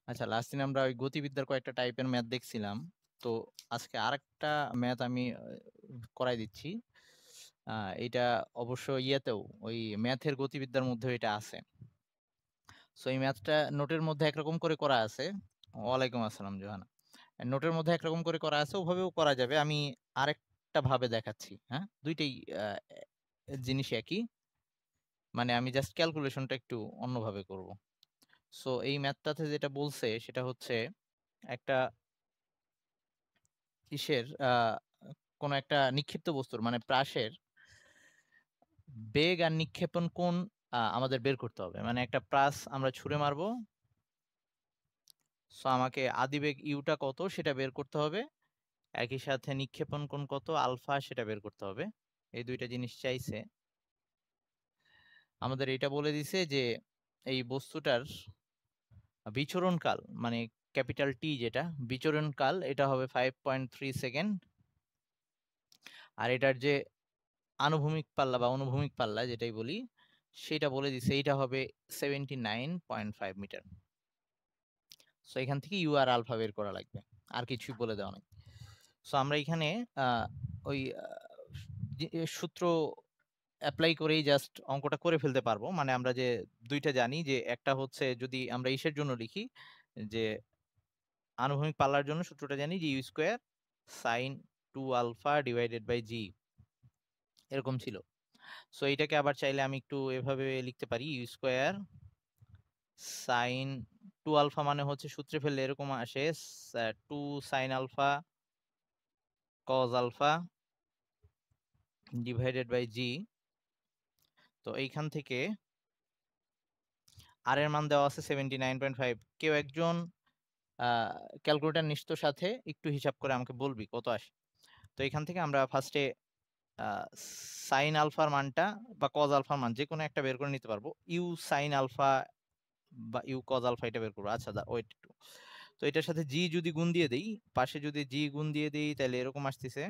আচ্ছা, লাস্ট দিন আমরা ওই গতিবিদ্যার কয়েকটা টাইপের ম্যাথ দেখছিলাম। তো আজকে আরেকটা ম্যাথ আমি করাই দিচ্ছি। এটা অবশ্য ইয়েতেও ওই ম্যাথের গতিবিদ্যার মধ্যে এটা আছে। সো এই ম্যাথটা নোটের মধ্যে একরকম করে করা আছে। ওয়ালাইকুম আসসালাম জোহানা। নোটের মধ্যে একরকম করে করা আছে, ওভাবেও করা যাবে। আমি আরেকটা ভাবে দেখাচ্ছি। হ্যাঁ, দুইটাই জিনিস একই, মানে আমি জাস্ট ক্যালকুলেশনটা একটু অন্যভাবে করব। সো এই ম্যাথটাতে যেটা বলছে সেটা হচ্ছে একটা কিসের কোন একটা নিক্ষিপ্ত বস্তুর মানে প্রাসের বেগ আর নিক্ষেপণ কোণ আমাদের বের করতে হবে। মানে একটা প্রাস আমরা ছুঁড়ে মারবো, সো আমাকে আদিবেগ ইউটা কত সেটা বের করতে হবে, একই সাথে নিক্ষেপণ কোণ কত আলফা সেটা বের করতে হবে। এই দুইটা জিনিস চাইছে। আমাদের এটা বলে দিছে যে এই বস্তুটার বিচরণকাল মানে ক্যাপিটাল টি, যেটা বিচরণকাল এটা হবে 5.3 সেকেন্ড। আর এটার যে আনুভূমিক পাল্লা বা অনুভূমিক পাল্লা যেটাই বলি সেটা বলে দিছে, এইটা হবে 79.5 মিটার। সো এখান থেকে ইউ আর আলফা বের করা লাগবে, আর কিছুই বলে দেওয়া নাই। সো আমরা এখানে ওই সূত্র অ্যাপ্লাই করেই জাস্ট অঙ্কটা করে ফেলতে পারবো। মানে আমরা যে দুইটা জানি, যে একটা হচ্ছে যদি আমরা ইসের জন্য লিখি, যে আনুভূমিক পাল্লার জন্য সূত্রটা জানি যে U square sine 2 alpha divided by G, এরকম ছিল। সো এইটাকে আবার চাইলে আমি একটু এভাবে লিখতে পারি, ইউ স্কোয়ার সাইন 2 আলফা মানে হচ্ছে সূত্রে ফেললে এরকম আসে 2 sine alpha cos alpha divided by G. তো এইখান থেকে আর এর মান দেওয়া আছে 79.5। কেউ একজন ক্যালকুলেটর নিশ্চিত সাথে একটু হিসাব করে আমাকে বলবি কত আসে। তো এখান থেকে আমরা ফার্স্টে সাইন আলফার মানটা বা কজ আলফার মান যে কোনো একটা বের করে নিতে পারবো। ইউ সাইন আলফা বা ইউ কজ আলফা এটা বের করবো। আচ্ছা ওয়েট একটু, তো এটার সাথে জি যদি গুণ দিয়ে দেই, পাশে যদি জি গুণ দিয়ে দেই তাহলে এরকম আসতেছে।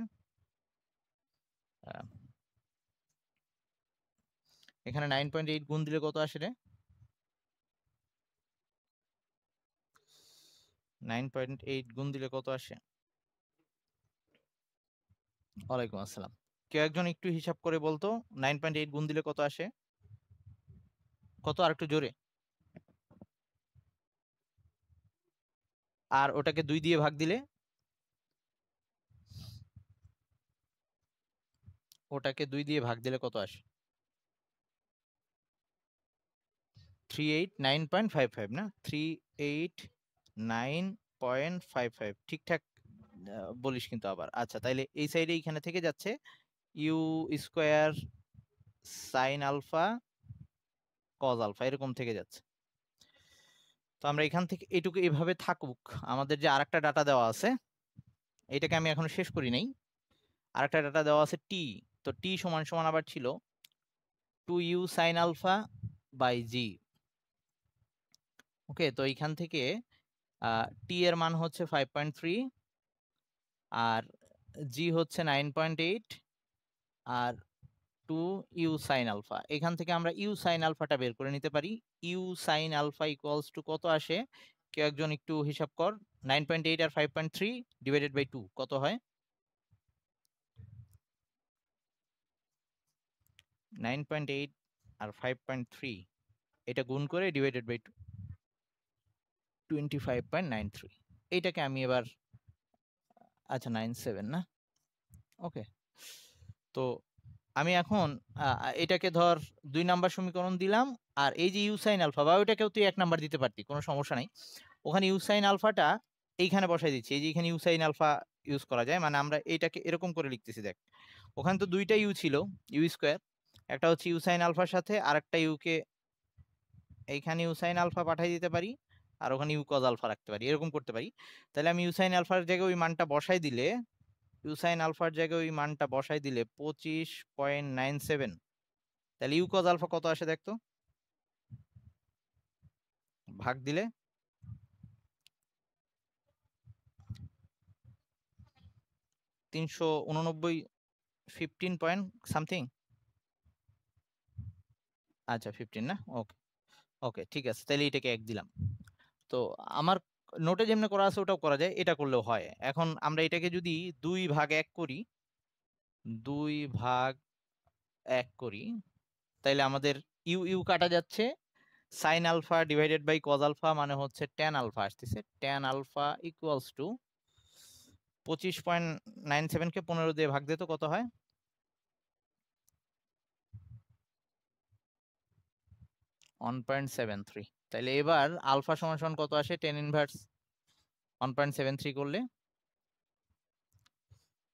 এখানে 9.8 গুণ দিলে কত আসে রে? 9.8 গুণ দিলে কত আসে? ওয়ালাইকুম আসসালাম। কেউ একজন একটু হিসাব করে বলতো 9.8 গুণ দিলে কত আসে? কত, আর একটু জোরে। আর ওটাকে 2 দিয়ে ভাগ দিলে? ওটাকে 2 দিয়ে ভাগ দিলে কত আসে? 389.55 না? 389.55 ঠিকঠাক বলিস কিন্তু আবার। আচ্ছা, তাইলে এই সাইডে এইখানে থেকে যাচ্ছে u square sine alpha cos alpha এরকম থেকে যাচ্ছে। তো আমরা এখান থেকে এটুকু এভাবে থাকুক। আমাদের যে আরেকটা ডাটা দেওয়া আছে, এটাকে আমি এখনো শেষ করি নাই। আরেকটা ডাটা দেওয়া আছে টি। তো টি সমান সমান আবার ছিল 2u সাইন আলফা বাই জি। ওকে, তো এইখান থেকে টি এর মান হচ্ছে 5.3 আর জি হচ্ছে 9.8 আর 2 ইউ সাইন আলফা। এখান থেকে আমরা ইউ সাইন আলফাটা বের করে নিতে পারি। U sine alpha equals to কত আসে? কেউ একজন একটু হিসাব কর। 9.8 আর 5.3 ডিভাইডেড বাই 2 কত হয়? 9.8 আর 5.3 এটা গুণ করে ডিভাইডেড বাই 25.93। এইটাকে আমি এবার, আচ্ছা 97 না? ওকে, তো আমি এখন এটাকে ধর 2 নাম্বার সমীকরণ দিলাম। আর এই যে ইউ সাইন আলফা, বা ওইটাকেও তুই 1 নাম্বার দিতে পারতি, কোনো সমস্যা নাই। ওখানে ইউ সাইন আলফাটা এইখানে বসাই দিচ্ছি। এই যে এখানে ইউ সাইন আলফা ইউজ করা যায়, মানে আমরা এইটাকে এরকম করে লিখতেছি দেখ। ওখানে তো দুইটা ইউ ছিল, ইউ স্কোয়ার। একটা হচ্ছে ইউ সাইন আলফার সাথে আর একটা ইউকে এইখানে ইউ সাইন আলফা পাঠাই দিতে পারি, আর ওখানে ইউ কজ আলফা রাখতে পারি, এরকম করতে পারি। তাহলে আমি ইউ সাইন আলফার জায়গায় ওই মানটা বসাই দিলে, ইউ সাইন আলফার জায়গায় ওই মানটা বসাই দিলে 25.97। তাহলে ইউ কজ আলফা কত আসে দেখতো, ভাগ দিলে? 389, 15 পয়েন্ট সামথিং। আচ্ছা 15 না? ওকে ওকে, ঠিক আছে, তাহলে এটাকে 1 দিলাম। তো আমার নোটে যেমনি করা আছে ওটাও করা যায়, এটা করলেও হয়। এখন আমরা এটাকে যদি 2 ভাগ 1 করি, 2 ভাগ 1 করি, তাইলে আমাদের ইউ ইউ কাটা যাচ্ছে, sine alpha divided by cos alpha মানে হচ্ছে ট্যান আলফা আসতেছে। ট্যান আলফা ইকুয়ালস টু 25.97 কে 15 দিয়ে ভাগ দিতে কত হয়? 1.73। তাইলে এবার আলফা সমান সমান কত আসে? টেন ইনভার্স 1.73 করলে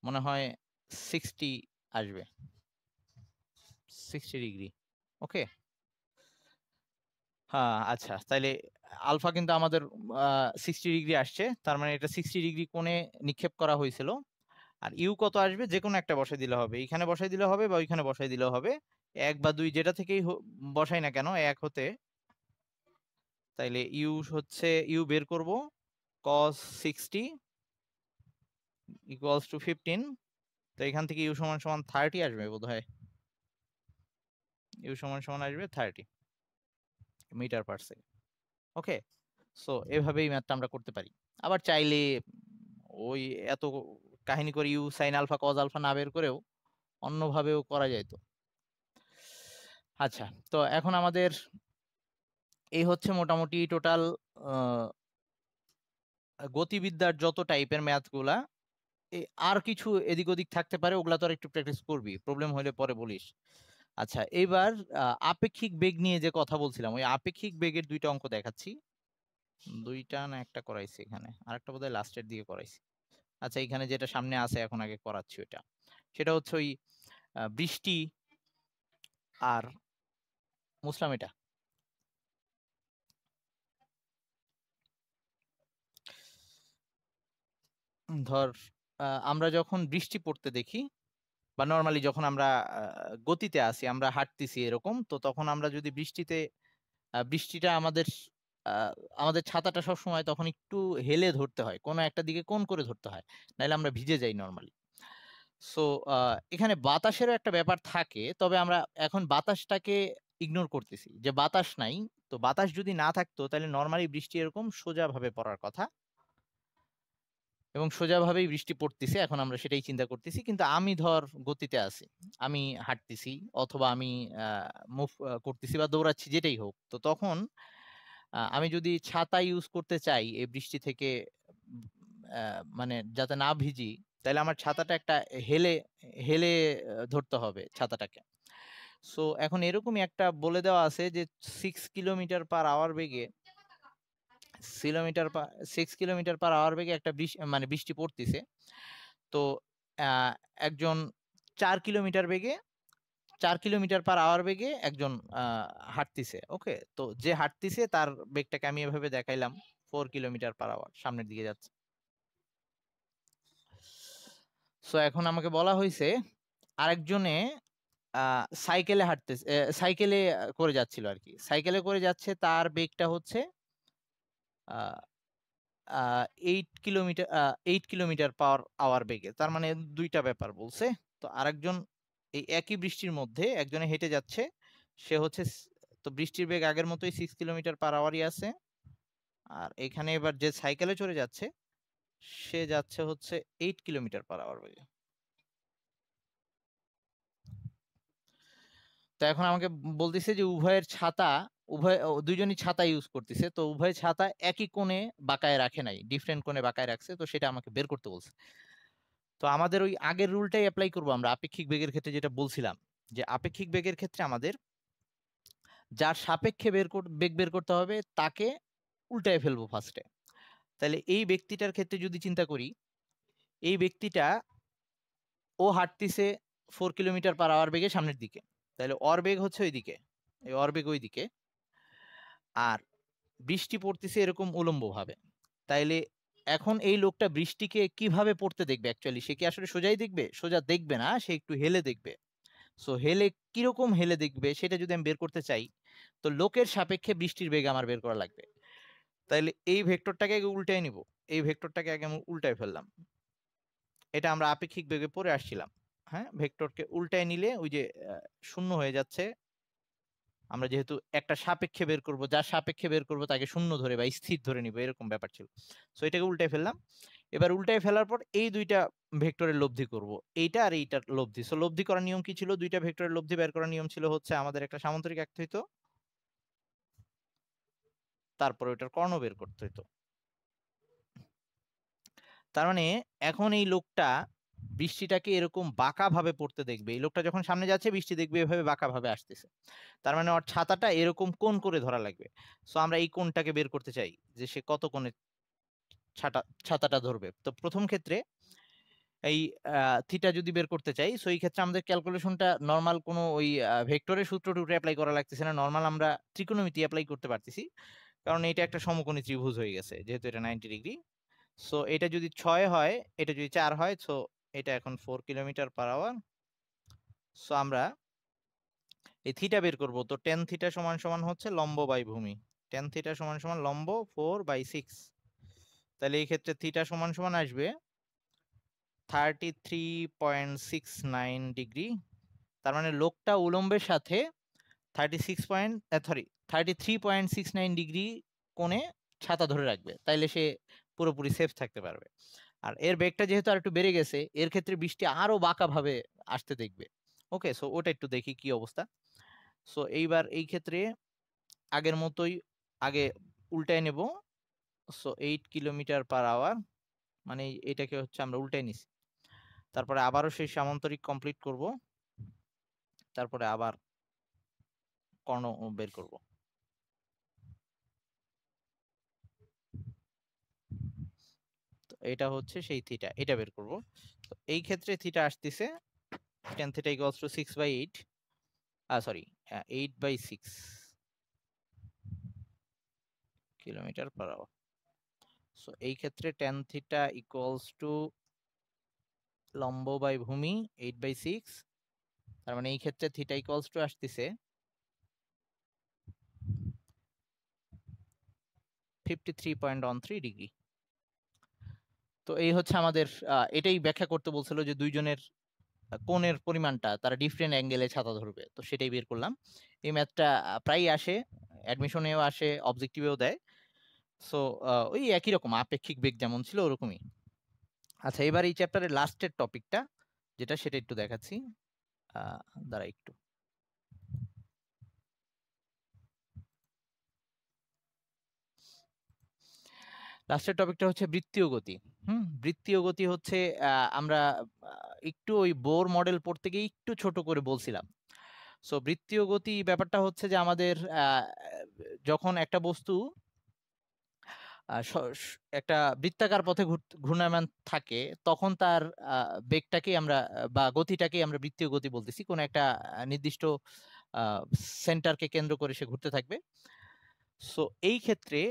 মনে হয় 60 আসবে, 60 ডিগ্রি। ওকে, হ্যাঁ আচ্ছা, তাইলে আলফা কিন্তু আমাদের 60 ডিগ্রি আসছে, তার মানে এটা 60 ডিগ্রি কোণে নিক্ষেপ করা হয়েছিল। আর ইউ কত আসবে? যে কোনো একটা বসাই দিলে হবে, এখানে বসাই দিলে হবে বা ওইখানে বসাই দিলেও হবে, 1 বা 2 যেটা থেকেই বসাই না কেন 1 হতে। তাইলে ইউ হচ্ছে, ইউ বের করব, cos 60 ইকুয়ালস টু 15। তো এখান থেকে ইউ সমান সমান 30 আসবে বোধহয়, ইউ সমান সমান আসবে 30 মিটার পার সেকেন্ড। ওকে, সো এভাবেই ম্যাথটা আমরা করতে পারি। আবার চাইলে ওই এত কাহিনী করে u sine alpha cos alpha না বের করেও অন্যভাবেও করা যেত। আচ্ছা, তো এখন আমাদের এই হচ্ছে মোটামুটি টোটাল গতিবিদ্যার যত টাইপের ম্যাথ গুলা। আর কিছু এদিক ওদিক থাকতে পারে, ওগুলা তো আর একটু প্র্যাকটিস করবি, প্রবলেম হলে পরে বলিস। আচ্ছা, এইবার আপেক্ষিক বেগ নিয়ে যে কথা বলছিলাম, ওই আপেক্ষিক বেগের 2টা অঙ্ক দেখাচ্ছি। 2টা না একটা করাইছি, এখানে আরেকটা বোধহয় লাস্টের দিকে করাইছি। আচ্ছা, এখানে যেটা সামনে আছে এখন আগে করাচ্ছি ওইটা। সেটা হচ্ছে ওই বৃষ্টি আর মুসলাম। এটা ধর আমরা যখন বৃষ্টি পড়তে দেখি বা নর্মালি যখন আমরা গতিতে আসি, আমরা হাঁটতেছি এরকম, তো তখন আমরা যদি বৃষ্টিতে বৃষ্টিটা আমাদের আহ, আমাদের ছাতাটা সব সময় তখন একটু হেলে ধরতে হয়, কোনো একটা দিকে কোণ করে ধরতে হয়, নাহলে আমরা ভিজে যাই নর্মালি। সো এখানে বাতাসেরও একটা ব্যাপার থাকে, তবে আমরা এখন বাতাসটাকে ইগনোর করতেছি যে বাতাস নাই। তো বাতাস যদি না থাকতো তাহলে নর্মালি বৃষ্টি এরকম সোজাভাবে পড়ার কথা, এবং সোজাভাবেই বৃষ্টি পড়তেছে, এখন আমরা সেটাই চিন্তা করতেছি। কিন্তু আমি ধর গতিতে আছি, আমি হাঁটতেছি অথবা আমি মুভ করতেছি বা দৌড়াচ্ছি, যেটাই হোক, তো তখন আমি যদি ছাতা ইউজ করতে চাই এই বৃষ্টি থেকে মানে যাতে না ভিজি, তাহলে আমার ছাতাটা একটা হেলে হেলে ধরতে হবে ছাতাটাকে। সো এখন এরকমই একটা বলে দেওয়া আছে যে 6 কিলোমিটার পার আওয়ার বেগে, কিলোমিটার 6 কিলোমিটার পার আওয়ার বেগে একটা মানে বৃষ্টি পড়তেছে। তো আহ, একজন 4 কিলোমিটার বেগে, 4 কিলোমিটার পার আওয়ার বেগে একজন হাঁটতিছে। ওকে, তো যে হাঁটতিছে তার বেগটাকে আমি এভাবে দেখাইলাম, 4 কিলোমিটার পার আওয়ার সামনের দিকে যাচ্ছে। সো এখন আমাকে বলা হয়েছে আরেকজনে সাইকেলে হাঁটতেছে, সাইকেলে করে যাচ্ছিল আর কি, সাইকেলে করে যাচ্ছে, তার বেগটা হচ্ছে 8 কিলোমিটার, 8 কিলোমিটার পার আওয়ার বেগে। তার মানে 2টা ব্যাপার বলছে। তো আরেকজন এই একই বৃষ্টির মধ্যে একজনে হেঁটে যাচ্ছে, সে হচ্ছে তো বৃষ্টির বেগ আগের মতোই 6 কিলোমিটার পার আওয়ারই আছে। আর এখানে এবার যে সাইকেলে চড়ে যাচ্ছে সে যাচ্ছে হচ্ছে 8 কিলোমিটার পার আওয়ার বেগে। তো এখন আমাকে বলতেছে যে উভয়ের ছাতা, দুইজনই ছাতা ইউজ করতেছে, তো উভয় ছাতা একই কোণে বাঁকায় রাখে নাই, ডিফারেন্ট কোণে বাঁকায় রাখছে, তো সেটা আমাকে বের করতে বলছে। তো আমাদের ওই আগের রুলটাই অ্যাপ্লাই করবো আমরা আপেক্ষিক বেগের ক্ষেত্রে, যেটা বলছিলাম যে আপেক্ষিক বেগের ক্ষেত্রে আমাদের যার সাপেক্ষে বেগ বের করতে হবে তাকে উল্টায় ফেলবো ফার্স্টে। তাহলে এই ব্যক্তিটার ক্ষেত্রে যদি চিন্তা করি, এই ব্যক্তিটা ও হাঁটতিছে 4 কিলোমিটার পার আওয়ার বেগে সামনের দিকে, তাহলে ওর বেগ হচ্ছে ওইদিকে, এই ওর বেগ ওইদিকে, আর বৃষ্টি পড়তেছে এরকম উলম্ব ভাবে। তাইলে এখন এই লোকটা বৃষ্টিকে কিভাবে পড়তে দেখবে? অ্যাকচুয়ালি সে কি আসলে সোজাই দেখবে? সোজা দেখবে না, সে একটু হেলে দেখবে। সো হেলে কিরকম হেলে দেখবে সেটা যদি আমি বের করতে চাই, তো লোকের সাপেক্ষে বৃষ্টির বেগ আমার বের করা লাগবে। তাইলে এই ভেক্টরটাকে আগে উল্টায় নিব, এই ভেক্টরটাকে আগে আমি উল্টায় ফেললাম। এটা আমরা আপেক্ষিক বেগে পড়ে আসছিলাম। হ্যাঁ, ভেক্টরকে উল্টায় নিলে ওই যে শূন্য হয়ে যাচ্ছে, আমরা যেহেতু একটা সাপেক্ষে বের করব, যার সাপেক্ষে বের করব তাকে শূন্য ধরে বা স্থির ধরে নিব, এরকম ব্যাপার ছিল। সো এটাকে উল্টায় ফেললাম। এবার উল্টায় ফেলার পর এই দুইটা ভেক্টরের লব্ধি করব, এইটা আর এইটার লব্ধি। সো লব্ধি করার নিয়ম কি ছিল? দুইটা ভেক্টরের লব্ধি বের করার নিয়ম ছিল হচ্ছে আমাদের একটা সামান্তরিক আঁকতে হইতো, তারপর ওইটার কর্ণ বের করতে হইতো। তার মানে এখন এই লোকটা বৃষ্টিটাকে এরকম বাঁকা ভাবে পড়তে দেখবে। এই লোকটা যখন সামনে যাচ্ছে বৃষ্টি দেখবে এভাবে বাঁকা ভাবে আসতেছে, তার মানে ওর ছাতাটা এরকম কোণ করে ধরা লাগবে। সো আমরা এই কোণটাকে বের করতে চাই যে সে কত কোণে ছাতাটা ধরবে। তো প্রথম ক্ষেত্রে এই থিটা যদি বের করতে চাই, সো এই ক্ষেত্রে আমাদের ক্যালকুলেশনটা নর্মাল কোনো ওই ভেক্টরের সূত্র টুকরে অ্যাপ্লাই করা লাগতেছে না, নর্মাল আমরা ত্রিকোণমিতি অ্যাপ্লাই করতে পারতেছি, কারণ এটা একটা সমকোণী ত্রিভুজ হয়ে গেছে যেহেতু এটা 90 ডিগ্রি। সো এটা যদি 6 হয়, এটা যদি 4 হয়, সো এটা এখন 4 কিলোমিটার/আওয়ার। সো আমরা এই থিটা বের করব। তো টেন থিটা সমান সমান হচ্ছে লম্ব বাই ভূমি, টেন থিটা সমান সমান লম্ব 4/6। তাহলে এই ক্ষেত্রে থিটা সমান সমান আসবে 33.69 ডিগ্রি। তার মানে লোকটা উলম্বের সাথে 33.69 ডিগ্রি কোণে ছাতা ধরে রাখবে, তাইলে সে পুরোপুরি সেফ থাকতে পারবে। আর এর বেগটা যেহেতু আর একটু বেড়ে গেছে, এর ক্ষেত্রে বৃষ্টি আরো বাঁকা ভাবে আসতে দেখবে। ওকে, সো ওটা একটু দেখি কি অবস্থা। সো এইবার এই ক্ষেত্রে আগের মতোই আগে উল্টায় নেব। সো 8 কিলোমিটার/আওয়ার, মানে এটাকে হচ্ছে আমরা উল্টায় নিছি। তারপরে আবারও সেই সামান্তরিক কমপ্লিট করব, তারপরে আবার কর্ণ বের করব। তো এটা হচ্ছে সেই থিটা, এটা বের করব। তো এই ক্ষেত্রে থিটা আসতেছে tan theta equals to 6/8, sorry 8/6 কিলোমিটার/আওয়ার। সো এই ক্ষেত্রে tan theta equals to লম্ব বাই ভূমি 8/6, তার মানে এই ক্ষেত্রে থিটা ইকুয়ালস টু আসতেছে 53.13 ডিগ্রি। তো এই হচ্ছে আমাদের এটাই ব্যাখ্যা করতে বলছিল যে দুইজনের কোণের পরিমাণটা তারা ডিফারেন্ট অ্যাঙ্গেলে ছাতা ধরবে, তো সেটাই বের করলাম। এই ম্যাথটা প্রায়ই আসে, অ্যাডমিশনেও আসে, অবজেক্টিভেও দেয়। সো ওই একই রকম আপেক্ষিক বেগ যেমন ছিল ওরকমই। আচ্ছা, এবার এই চ্যাপ্টারের লাস্টের টপিকটা যেটা, সেটা একটু দেখাচ্ছি। দাঁড়া একটু। লাস্টের টপিকটা হচ্ছে বৃত্তীয় গতি। বৃত্তীয় গতি হচ্ছে আমরা একটু ওই বোর মডেল পড়তে গিয়ে একটু ছোট করে বলছিলাম। সো বৃত্তীয় গতি ব্যাপারটা হচ্ছে যে আমাদের যখন একটা বস্তু একটা বৃত্তাকার পথে ঘূর্ণায়মান থাকে, তখন তার বেগটাকে আমরা বা গতিটাকে আমরা বৃত্তীয় গতি বলতেছি। কোন একটা নির্দিষ্ট সেন্টারকে কেন্দ্র করে সে ঘুরতে থাকবে। সো এই ক্ষেত্রে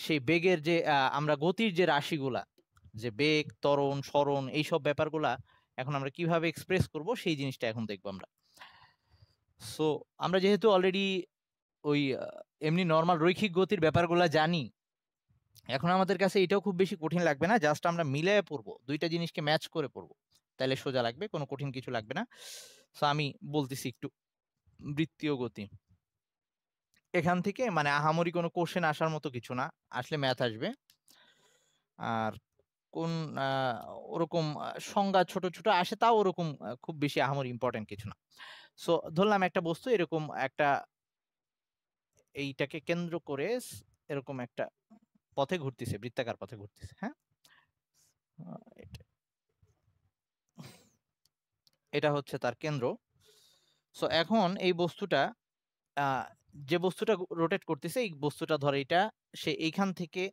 সেই বেগের যে আমরা গতির যে রাশিগুলা, যে বেগ, ত্বরণ, সরণ, এইসব ব্যাপারগুলা এখন আমরা কিভাবে এক্সপ্রেস করব সেই জিনিসটা এখন দেখবো আমরা। সো আমরা যেহেতু অলরেডি ওই এমনি নর্মাল রৈখিক গতির ব্যাপারগুলা জানি, এখন আমাদের কাছে এটাও খুব বেশি কঠিন লাগবে না, জাস্ট আমরা মিলিয়ে পড়বো, দুইটা জিনিসকে ম্যাচ করে পড়বো, তাহলে সোজা লাগবে, কোনো কঠিন কিছু লাগবে না। সো আমি বলতেছি একটু বৃত্তীয় গতি। এখান থেকে মানে আহামরি কোনো কোশ্চেন আসার মতো কিছু না, আসলে ম্যাথ আসবে। আর কোন ওরকম সংজ্ঞা ছোট ছোট আসে, তাও ওরকম খুব বেশি আহামরি ইম্পর্টেন্ট কিছু না। সো ধরলাম একটা বস্তু এরকম একটা, এইটাকে কেন্দ্র করে এরকম একটা পথে ঘুরতেছে, বৃত্তাকার পথে ঘুরতেছে। হ্যাঁ, এটা হচ্ছে তার কেন্দ্র। সো এখন এই বস্তুটা যে বস্তুটা রোটেট করতেছে, এই বস্তুটা ধরে এটা সে এইখান থেকে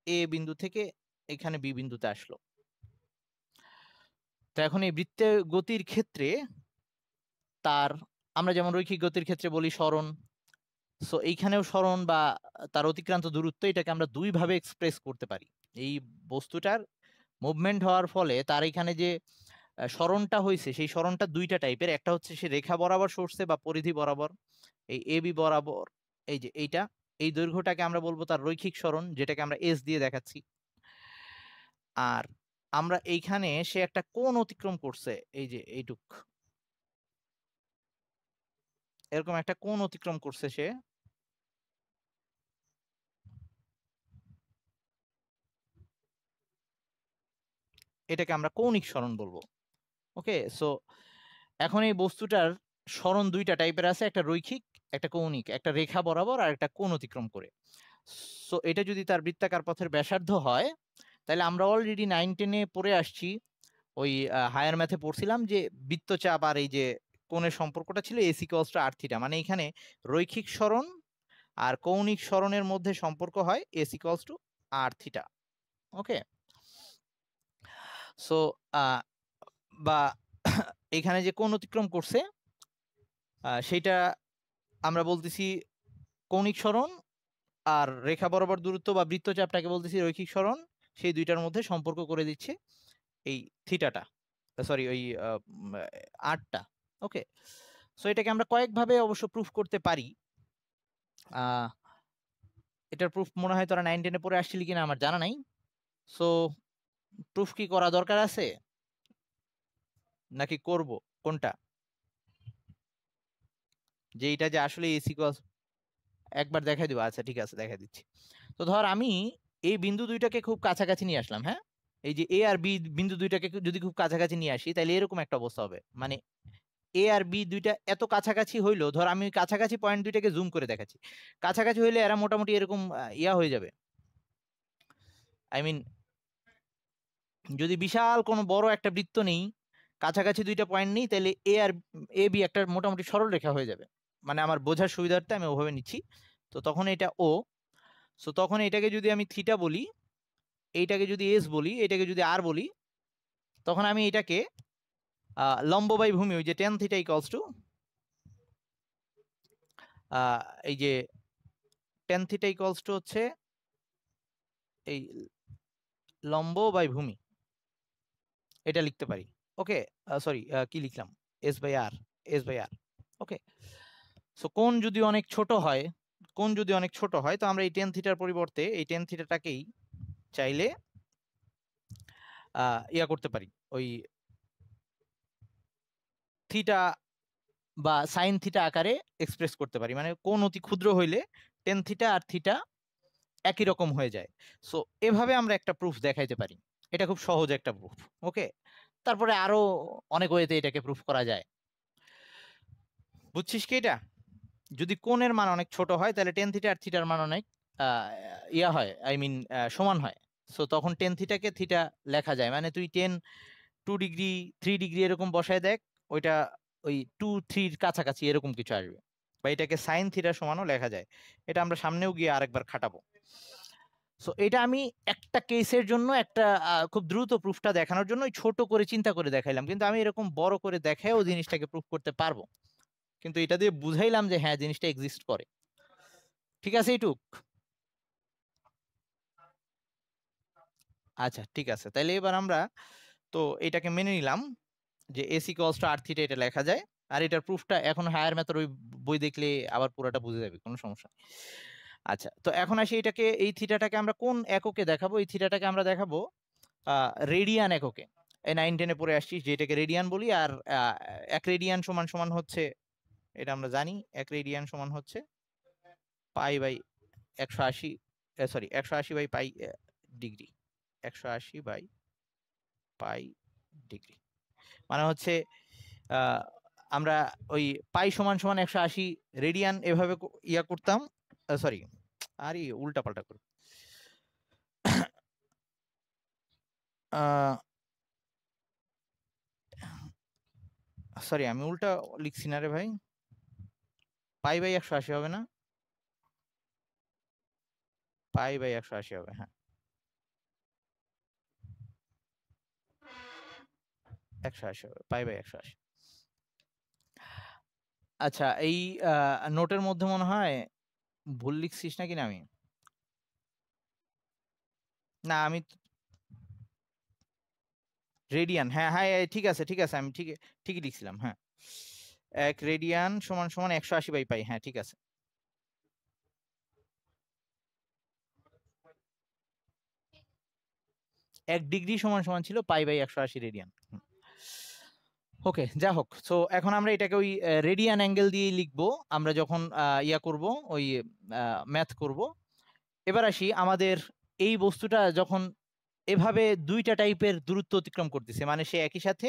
এ বিন্দু থেকে এখানে বি বিন্দুতে আসলো। তো এখন এই বৃত্তের গতির ক্ষেত্রে তার, আমরা যেমন রৈখিক গতির ক্ষেত্রে বলি সরণ, সো এইখানেও সরণ বা তার অতিক্রান্ত দূরত্ব, এটাকে আমরা দুই ভাবে এক্সপ্রেস করতে পারি। এই বস্তুটার মুভমেন্ট হওয়ার ফলে তার এখানে যে সরণটা হয়েছে, সেই সরণটা দুইটা টাইপের। একটা হচ্ছে সে রেখা বরাবর সরছে বা পরিধি বরাবর, এই এ বি বরাবর, এই যে এইটা, এই দৈর্ঘ্যটাকে আমরা বলবো তার রৈখিক সরণ, যেটাকে আমরা এস দিয়ে দেখাচ্ছি। আর আমরা এইখানে সে একটা কোণ অতিক্রম করছে, এই যে এইটুক, এরকম একটা কোণ অতিক্রম করছে সে, এটাকে আমরা কৌণিক সরণ বলবো। ওকে, সো এখন এই বস্তুটার সরণ দুইটা টাইপের আছে, একটা রৈখিক একটা কৌণিক, একটা রেখা বরাবর আর একটা কোণ অতিক্রম করে। সো এটা যদি তার বৃত্তাকার পথের ব্যাসার্ধ হয়, তাহলে আমরা অলরেডি 9-10-এ পড়ে আসছি, ওই হায়ার ম্যাথে পড়ছিলাম যে বৃত্তচাপ আর এই যে কোণের সম্পর্কটা ছিল s equals to r theta, মানে এখানে রৈখিক সরণ আর কৌণিক সরণের মধ্যে সম্পর্ক হয় s equals to r theta. Okay, so বা এখানে যে কোণ অতিক্রম করছে সেটা আমরা বলতেছি কৌণিক সরণ, আর রেখা বরাবর দূরত্ব বা বৃত্তচাপটাকে বলতেছি রৈখিক সরণ। সেই দুইটার মধ্যে সম্পর্ক করে দিচ্ছে এই থিটাটা, সরি ওই আরটা। ওকে, সো এটাকে আমরা কয়েকভাবে অবশ্য প্রুফ করতে পারি। এটার প্রুফ মনে হয় তোরা 9-10-এ পড়ে আসছিলি কিনা আমার জানা নাই। সো প্রুফ কি করা দরকার আছে নাকি করব কোনটা, যে এটা যে আসলে এস ইকুয়ালস, একবার দেখাই দিব? আচ্ছা ঠিক আছে, দেখাই দিচ্ছি। তো ধর আমি এই বিন্দু দুইটাকে খুব কাছাকাছি নিয়ে আসলাম, হ্যাঁ, এই যে এ আর বি বিন্দু দুইটাকে যদি খুব কাছাকাছি নিয়ে আসি, তাহলে এরকম একটা অবস্থা হবে, মানে এ আর বি দুইটা এত কাছাকাছি হইলো, ধর আমি কাছাকাছি পয়েন্ট দুইটাকে জুম করে দেখাচ্ছি, কাছাকাছি হইলে এরা মোটামুটি এরকম ইয়া হয়ে যাবে। আই মিন, যদি বিশাল কোনো বড় একটা বৃত্ত নেই, কাছাকাছি দুইটা পয়েন্ট নেই, তাহলে এ আর এ বি একটা মোটামুটি সরল রেখা হয়ে যাবে। মানে আমার বোঝার সুবিধার্থে আমি ওভাবে নিচ্ছি। তো তখন এটা ও, সো তখন এটাকে যদি আমি থিটা বলি, এইটাকে যদি এস বলি, এটাকে যদি আর বলি, তখন আমি এটাকে লম্ব বাই ভূমি, ওই যে টেন থিটা ইকুয়ালস টু এই যে টেন থিটা ইকুয়ালস টু হচ্ছে এই লম্ব বাই ভূমি, এটা লিখতে পারি। ওকে, সরি কি লিখলাম, s by r, s by r. Okay, so কোণ যদি অনেক ছোট হয়, কোণ যদি অনেক ছোট হয়, তো আমরা এই টেন থিটার পরিবর্তে এই টেন থিটাটাকেই চাইলে ইয়া করতে পারি, ওই থিটা বা সাইন থিটা আকারে এক্সপ্রেস করতে পারি। মানে কোণ অতি ক্ষুদ্র হইলে টেন থিটা আর থিটা একই রকম হয়ে যায়। সো এভাবে আমরা একটা প্রুফ দেখাইতে পারি, এটা খুব সহজ একটা প্রুফ। ওকে, তারপরে আরো অনেক ওয়েতে এটাকে প্রুফ করা যায়, বুঝছিস কি? এটা যদি কোণের মান অনেক ছোট হয়, তাহলে টেন থিটা আর থিটার মান অনেক ইয়া হয়, আই মিন সমান হয়। সো তখন টেন থিটাকে থিটা লেখা যায়, মানে তুই 2 ডিগ্রি 3 ডিগ্রি এরকম বসায় দেখ, ওইটা ওই 2-3 কাছাকাছি এরকম কিছু আসবে, বা এটাকে সাইন থিটা সমানও লেখা যায়। এটা আমরা সামনেও গিয়ে আরেকবার খাটাবো। সো এটা আমি একটা কেসের জন্য একটা খুব দ্রুত প্রুফটা দেখানোর জন্য ছোট করে চিন্তা করে দেখাইলাম, কিন্তু আমি এরকম বড় করে দেখায়ও জিনিসটাকে প্রুফ করতে পারবো, কিন্তু এটা দিয়ে বুঝাইলাম যে হ্যাঁ জিনিসটা এক্সিস্ট করে। ঠিক আছে এইটুক? আচ্ছা ঠিক আছে, তাইলে এবার আমরা তো এটাকে মেনে নিলাম যে এসি কস টু আর থিটা এটা লেখা যায়। আর এটার প্রুফটা এখন হায়ার ম্যাথের ওই বই দেখলে আবার পুরোটা বুঝে যাবে, কোনো সমস্যা নেই। আচ্ছা, তো এখন আসি এটাকে, এই থিটাটাকে আমরা কোন এককে দেখাবো? এই থিটাটাকে আমরা দেখাবো রেডিয়ান এককে। এই 9-10-এ পড়ে আসছি যে এটাকে রেডিয়ান বলি। আর 1 রেডিয়ান সমান সমান হচ্ছে, এটা আমরা জানি, 1 রেডিয়ান সমান হচ্ছে pi by 180, sorry 180 by pi degree, 180 by pi degree, মানে হচ্ছে আহ, আমরা ওই পাই সমান সমান 180 রেডিয়ান এভাবে ইয়া করতাম, সরি আরে উল্টা পাল্টা করে, সরি আমি উল্টা লিখছি না রে ভাই, পাই বাই 180 হবে না, পাই বাই 180 হবে, হ্যাঁ 180 হবে, পাই বাই 180। আচ্ছা, এই নোটের মধ্যে মনে হয় ভুল লিখছিস নাকি? না আমি, না আমি রেডিয়ান, হ্যাঁ হ্যাঁ ঠিক আছে ঠিক আছে, আমি ঠিকই লিখছিলাম, হ্যাঁ 1 রেডিয়ান সমান সমান 180 বাই পাই, হ্যাঁ ঠিক আছে। 1 ডিগ্রি সমান সমান ছিল পাই বাই 180 রেডিয়ান। ওকে, যা হোক। সো এখন আমরা এটাকে ওই রেডিয়ান অ্যাঙ্গেল দিয়ে লিখবো আমরা যখন ইয়া করব, ওই ম্যাথ করব। এবার আসি, আমাদের এই বস্তুটা যখন এভাবে দুইটা টাইপের দূরত্ব অতিক্রম করতেছে, মানে সে একই সাথে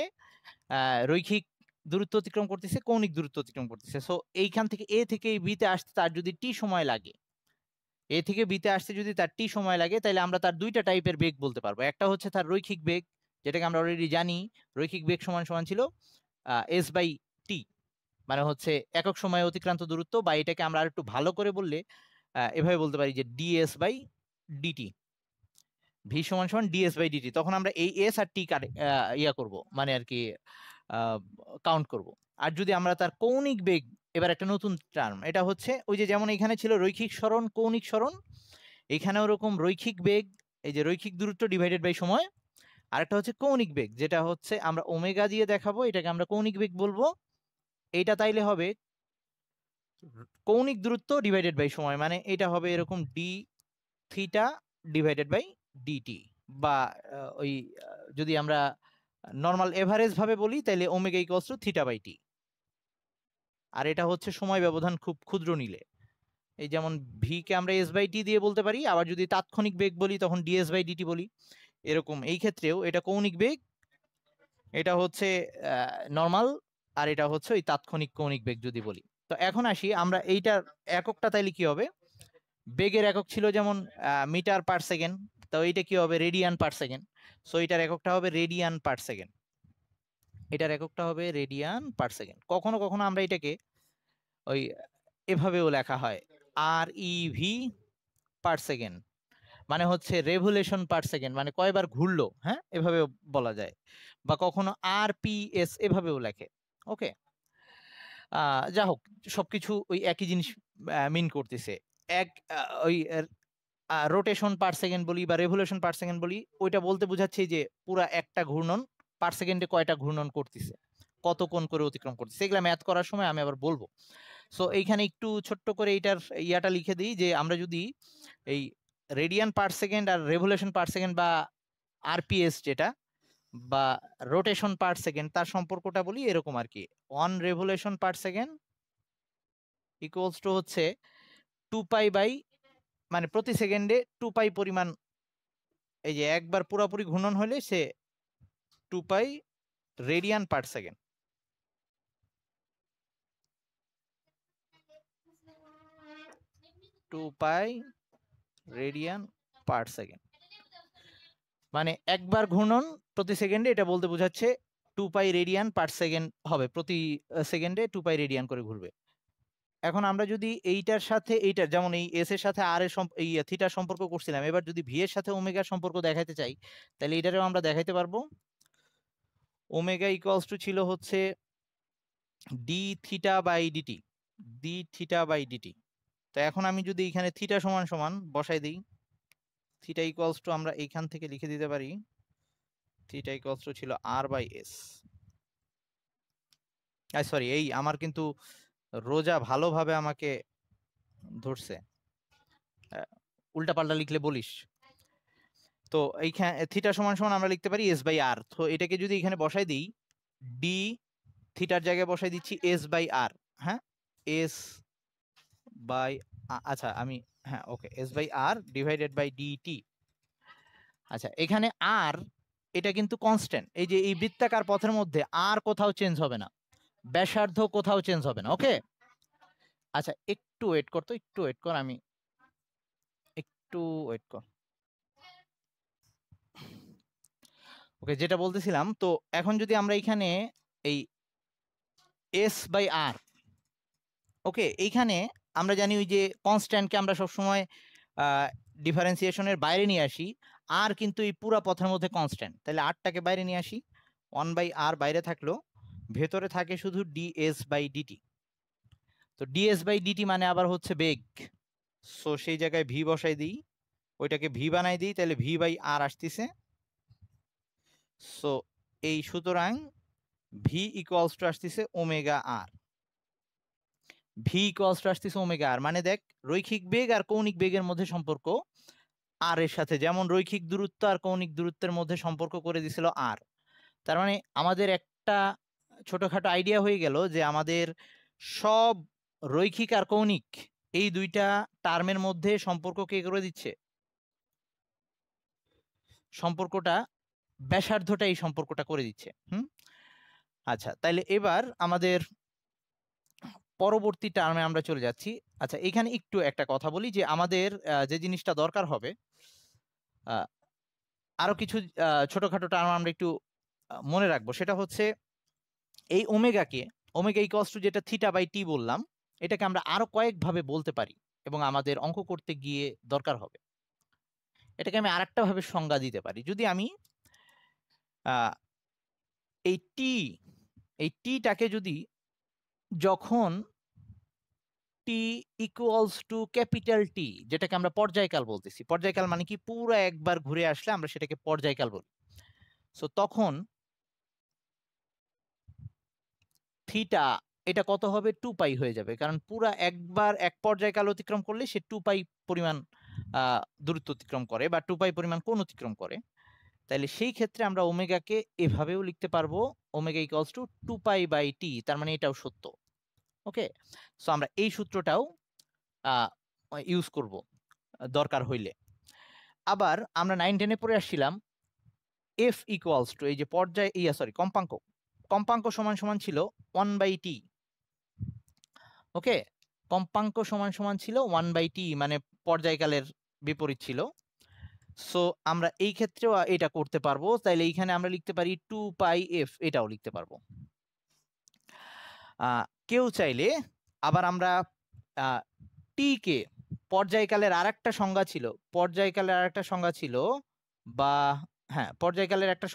রৈখিক দূরত্ব অতিক্রম করতেছে, কৌণিক দূরত্ব অতিক্রম করতেছে। সো এইখান থেকে এ থেকে বি তে আসতে তার যদি টি সময় লাগে, এ থেকে বি তে আসতে যদি তার টি সময় লাগে, তাহলে আমরা তার দুইটা টাইপের বেগ বলতে পারবো। একটা হচ্ছে তার রৈখিক বেগ, যেটাকে আমরা অলরেডি জানি, রৈখিক বেগ সমান সমান ছিল এস বাই টি, মানে হচ্ছে একক সময়ে অতিক্রান্ত দূরত্ব, বা এটাকে আমরা আর একটু ভালো করে বললে এভাবে বলতে পারি যে ডিএস বাই ডিটি, ভি সমান সমান ডিএস বাই ডিটি। তখন আমরা এই এস আর টি ইয়া করব, মানে আর কি কাউন্ট করব। আর যদি আমরা তার কৌণিক বেগ, এবার একটা নতুন টার্ম, এটা হচ্ছে ওই যে যেমন এখানে ছিল রৈখিক সরণ, কৌণিক সরণ, এখানে ওরকম রৈখিক বেগ, এই যে রৈখিক দূরত্ব ডিভাইডেড বাই সময়। আরেকটা হচ্ছে কৌণিক বেগ, যেটা হচ্ছে আমরা ওমেগা দিয়ে দেখাবো, এটাকে আমরা কৌণিক বেগ বলবো। এইটা তাইলে হবে কৌণিক দূরত্ব ডিভাইডেড বাই সময়, মানে এটা হবে এরকম D theta divided by DT, বা ওই যদি আমরা নর্মাল এভারেজ ভাবে বলি তাহলে omega equals to theta by T. আর এটা হচ্ছে সময় ব্যবধান খুব ক্ষুদ্র নিলে, এই যেমন ভি কে আমরা এস বাই টি দিয়ে বলতে পারি, আবার যদি তাৎক্ষণিক বেগ বলি তখন ডিএস বাই ডিটি বলি। এরকম এই ক্ষেত্রেও এটা কৌণিক বেগ, এটা হচ্ছে নর্মাল, আর এটা হচ্ছে ওই তাৎক্ষণিক কৌণিক বেগ যদি বলি। তো এখন আসি আমরা এইটার এককটা তাইলে কি হবে। বেগের একক ছিল যেমন মিটার পার সেকেন্ড, তো এইটা কি হবে রেডিয়ান পার সেকেন্ড। সো এটার এককটা হবে রেডিয়ান পার সেকেন্ড, এটার এককটা হবে রেডিয়ান পার সেকেন্ড। কখনো কখনো আমরা এটাকে ওই এভাবেও লেখা হয় আর ইভি পার সেকেন্ড, মানে হচ্ছে রেভুলেশন পার সেকেন্ড, মানে কয়বার ঘুরলো, হ্যাঁ, এভাবে বলা যায়। বা কখনো আর পি এস এভাবেও লেখে। ওকে, যা হোক, সবকিছু ওই একই জিনিস মিন করতেছে। এক ওই রোটেশন পার সেকেন্ড বলি বা রেভুলেশন পার সেকেন্ড বলি, ওইটা বলতে বোঝাচ্ছে যে পুরা একটা ঘূর্ণন পার সেকেন্ডে কয়টা ঘূর্ণন করতেছে, কত কোণ করে অতিক্রম করতেছে, এগুলা ম্যাথ করার সময় আমি আবার বলবো। সো এইখানে একটু ছোট্ট করে এইটার ইয়াটা লিখে দিই, যে আমরা যদি এই রেডিয়ান পার সেকেন্ড আর রেভুলেশন পার সেকেন্ড বা আরপিএস যেটা, বা রোটেশন পার সেকেন্ড, তার সম্পর্কটা বলি এরকম আর কি। 1 revolution per second equals to হচ্ছে 2 পাই বাই, মানে প্রতি সেকেন্ডে 2 পাই পরিমাণ, এই যে একবার পুরোপুরি ঘূর্ণন হলে সে 2 pi radian per second. Two pi radian per second, মানে একবার ঘূর্ণন প্রতি সেকেন্ডে, এটা বলতে বোঝাচ্ছে 2 পাই রেডিয়ান পার সেকেন্ড হবে, প্রতি সেকেন্ডে 2 পাই রেডিয়ান করে ঘুরবে। এখন আমরা যদি এইটার সাথে এইটার, যেমন এই এস এর সাথে আর এর এই থিটার সম্পর্ক করছিলাম, এবার যদি ভি এর সাথে ওমেগার সম্পর্ক দেখাইতে চাই, তাহলে এটারেও আমরা দেখাইতে পারবো। ওমেগা ইকুয়ালস টু ছিল হচ্ছে d theta by DT, d theta by dt. তো এখন আমি যদি এখানে থিটা সমান সমান বসাই দিই, থিটা ইকুয়ালস টু আমরা এইখান থেকে লিখে দিতে পারি, থিটা ইকুয়ালস টু ছিল আর বাই এস। সরি, এই আমার কিন্তু রোজা ভালোভাবে আমাকে ধরছে, উল্টা পাল্টা লিখলে বলিস। তো এইখানে থিটা সমান সমান আমরা লিখতে পারি এস বাই আর। তো এটাকে যদি এখানে বসাই দিই, ডি থিটার জায়গায় বসাই দিচ্ছি এস বাই আর, হ্যাঁ, এস বাই, আচ্ছা আমি, হ্যাঁ okay, S by R divided by DT. আচ্ছা, এখানে আর এটা কিন্তু কনস্ট্যান্ট, এই যে এই বৃত্তাকার পথের মধ্যে আর কোথাও চেঞ্জ হবে না, ব্যাসার্ধ কোথাও চেঞ্জ হবে না। ওকে, আচ্ছা একটু ওয়েট কর, তো একটু ওয়েট কর, আমি একটু ওয়েট কর। ওকে, যেটা বলতেছিলাম, তো এখন যদি আমরা এখানে এই এস বাই আর, ওকে, এইখানে আমরা জানি ওই যে কনস্ট্যান্টকে আমরা সবসময় ডিফারেন্সিয়েশনের বাইরে নিয়ে আসি, আর কিন্তু এই পুরা পথের মধ্যে কনস্ট্যান্ট, তাহলে আরটাকে বাইরে নিয়ে আসি, 1 বাই আর বাইরে থাকলো, ভেতরে থাকে শুধু ডিএস বাই ডিটি। তো ডিএস বাই ডিটি মানে আবার হচ্ছে বেগ, সো সেই জায়গায় ভি বসাই দিই, ওইটাকে ভি বানাই দিই, তাহলে ভি বাই আর আসতেছে। সো এই সুতরাং ভি ইকুয়ালস টু আসতেছে omega r, v equals to আসতেছে ওমেগা আর, মানে দেখ রৈখিক বেগ আর কৌণিক বেগের মধ্যে সম্পর্ক আর এর সাথে, যেমন রৈখিক দূরত্ব আর কৌণিক দূরত্বের মধ্যে সম্পর্ক করে দিছিল আর, তার মানে আমাদের একটা ছোটখাটো আইডিয়া হয়ে গেল যে আমাদের সব রৈখিক আর কৌণিক এই দুইটা টার্মের মধ্যে সম্পর্ক কে করে দিচ্ছে, সম্পর্কটা ব্যাসার্ধটা এই সম্পর্কটা করে দিচ্ছে। আচ্ছা, তাইলে এবার আমাদের পরবর্তী টার্মে আমরা চলে যাচ্ছি। আচ্ছা, এখানে একটু একটা কথা বলি যে আমাদের যে জিনিসটা দরকার হবে, আরো কিছু ছোটখাটো টার্ম আমরা একটু মনে রাখবো। সেটা হচ্ছে এই ওমেগাকে, ওমেগা ইকুয়ালস টু যেটা থিটা বাই টি বললাম, এটাকে আমরা আরো কয়েকভাবে বলতে পারি এবং আমাদের অঙ্ক করতে গিয়ে দরকার হবে। এটাকে আমি আরেকটা ভাবে সংজ্ঞা দিতে পারি। যদি আমি এই টিটাকে যদি যখন টি ইকুয়ালস টু ক্যাপিটাল টি, যেটাকে আমরা পর্যায়কাল বলতেছি, পর্যায়কাল মানে কি পুরো একবার ঘুরে আসলে আমরা সেটাকে পর্যায়কাল বলি। সো তখন থিটা এটা কত হবে, 2 পাই হয়ে যাবে, কারণ পুরা একবার এক পর্যায়কাল অতিক্রম করলে সে 2 পাই পরিমাণ দূরত্ব অতিক্রম করে বা 2 পাই পরিমাণ কোণ অতিক্রম করে। তাহলে সেই ক্ষেত্রে আমরা ওমেগাকে এভাবেও লিখতে পারবো, omega equals to 2 pi by T, তার মানে এটাও সত্য। ওকে, সো আমরা এই সূত্রটাও ইউজ করব দরকার হইলে। আবার আমরা 9-10-এ পড়ে আসছিলাম এফ ইকুয়ালস টু, এই যে পর্যায় কম্পাঙ্ক, কম্পাঙ্ক সমান সমান ছিল 1/t। ওকে, কম্পাঙ্ক সমান সমান ছিল 1/t, মানে পর্যায়কালের বিপরীত ছিল। সো আমরা এই ক্ষেত্রেও এটা করতে পারবো। তাইলে এইখানে আমরা লিখতে পারি 2πf, এটাও লিখতে পারবো। কেউ চাইলে আবার আমরা টি কে পর্যায়কালের আরেকটা সংজ্ঞা ছিল, পর্যায়কালের আরেকটা সংজ্ঞা ছিল, বা হ্যাঁ পর্যায়কালের একটা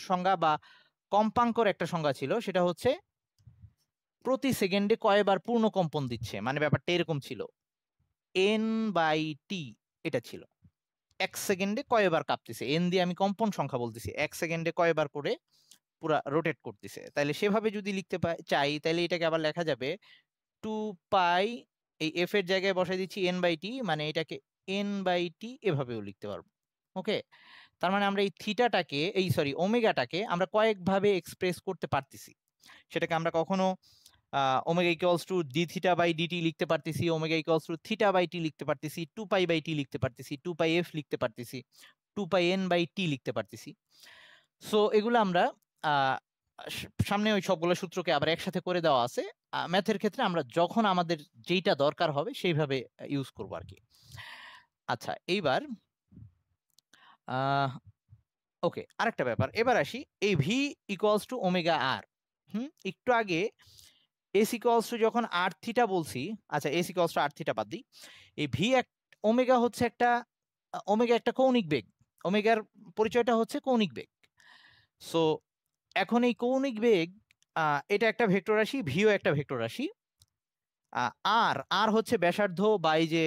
সংজ্ঞা বা কম্পাঙ্কর একটা সংজ্ঞা ছিল, সেটা হচ্ছে প্রতি সেকেন্ডে কয়বার পূর্ণ কম্পন দিচ্ছে, মানে ব্যাপারটা এরকম ছিল, n/t এটা ছিল, 1 সেকেন্ডে কয়বার কাঁপতেছে, এন দিয়ে আমি কম্পন সংখ্যা বলতেছি, 1 সেকেন্ডে কয়বার করে পুরা রোটেট করতেছে। তাইলে সেভাবে যদি লিখতে চাই, তাহলে এটাকে আবার লেখা যাবে 2π, এই এফ এর জায়গায় বসাই দিচ্ছি n/t, মানে এটাকে n/t এভাবেও লিখতে পারবো। ওকে, তার মানে আমরা এই থিটাটাকে, ওমেগাটাকে আমরা কয়েকভাবে এক্সপ্রেস করতে পারতেছি। সেটাকে আমরা কখনো omega equals to D theta by DT লিখতে পারতেছি, omega equals to theta by T লিখতে পারতেছি, 2π/t লিখতে পারতেছি, 2πf লিখতে পারতেছি, 2πn/t লিখতে পারতেছি। সো এগুলো আমরা সামনে ওই সবগুলো সূত্রকে আবার একসাথে করে দেওয়া আছে। ম্যাথের ক্ষেত্রে আমরা যখন আমাদের যেইটা দরকার হবে সেইভাবে ইউজ করব আর কি। আচ্ছা, এইবার ওকে, আরেকটা ব্যাপার, এবার আসি এই ভি ইকুয়ালস টু ওমেগা আর। একটু আগে এস ইকুয়ালস টু যখন আর থিটা বলছি, আচ্ছা s equals to r theta বাদ দিই, এই ভি ওমেগা হচ্ছে একটা, ওমেগা একটা কৌণিক বেগ, ওমেগার পরিচয়টা হচ্ছে কৌণিক বেগ। সো এখন এই কৌণিক বেগ এটা একটা ভেক্টর রাশি, ভিও একটা ভেক্টর রাশি, আর আর হচ্ছে ব্যাসার্ধ বা এই যে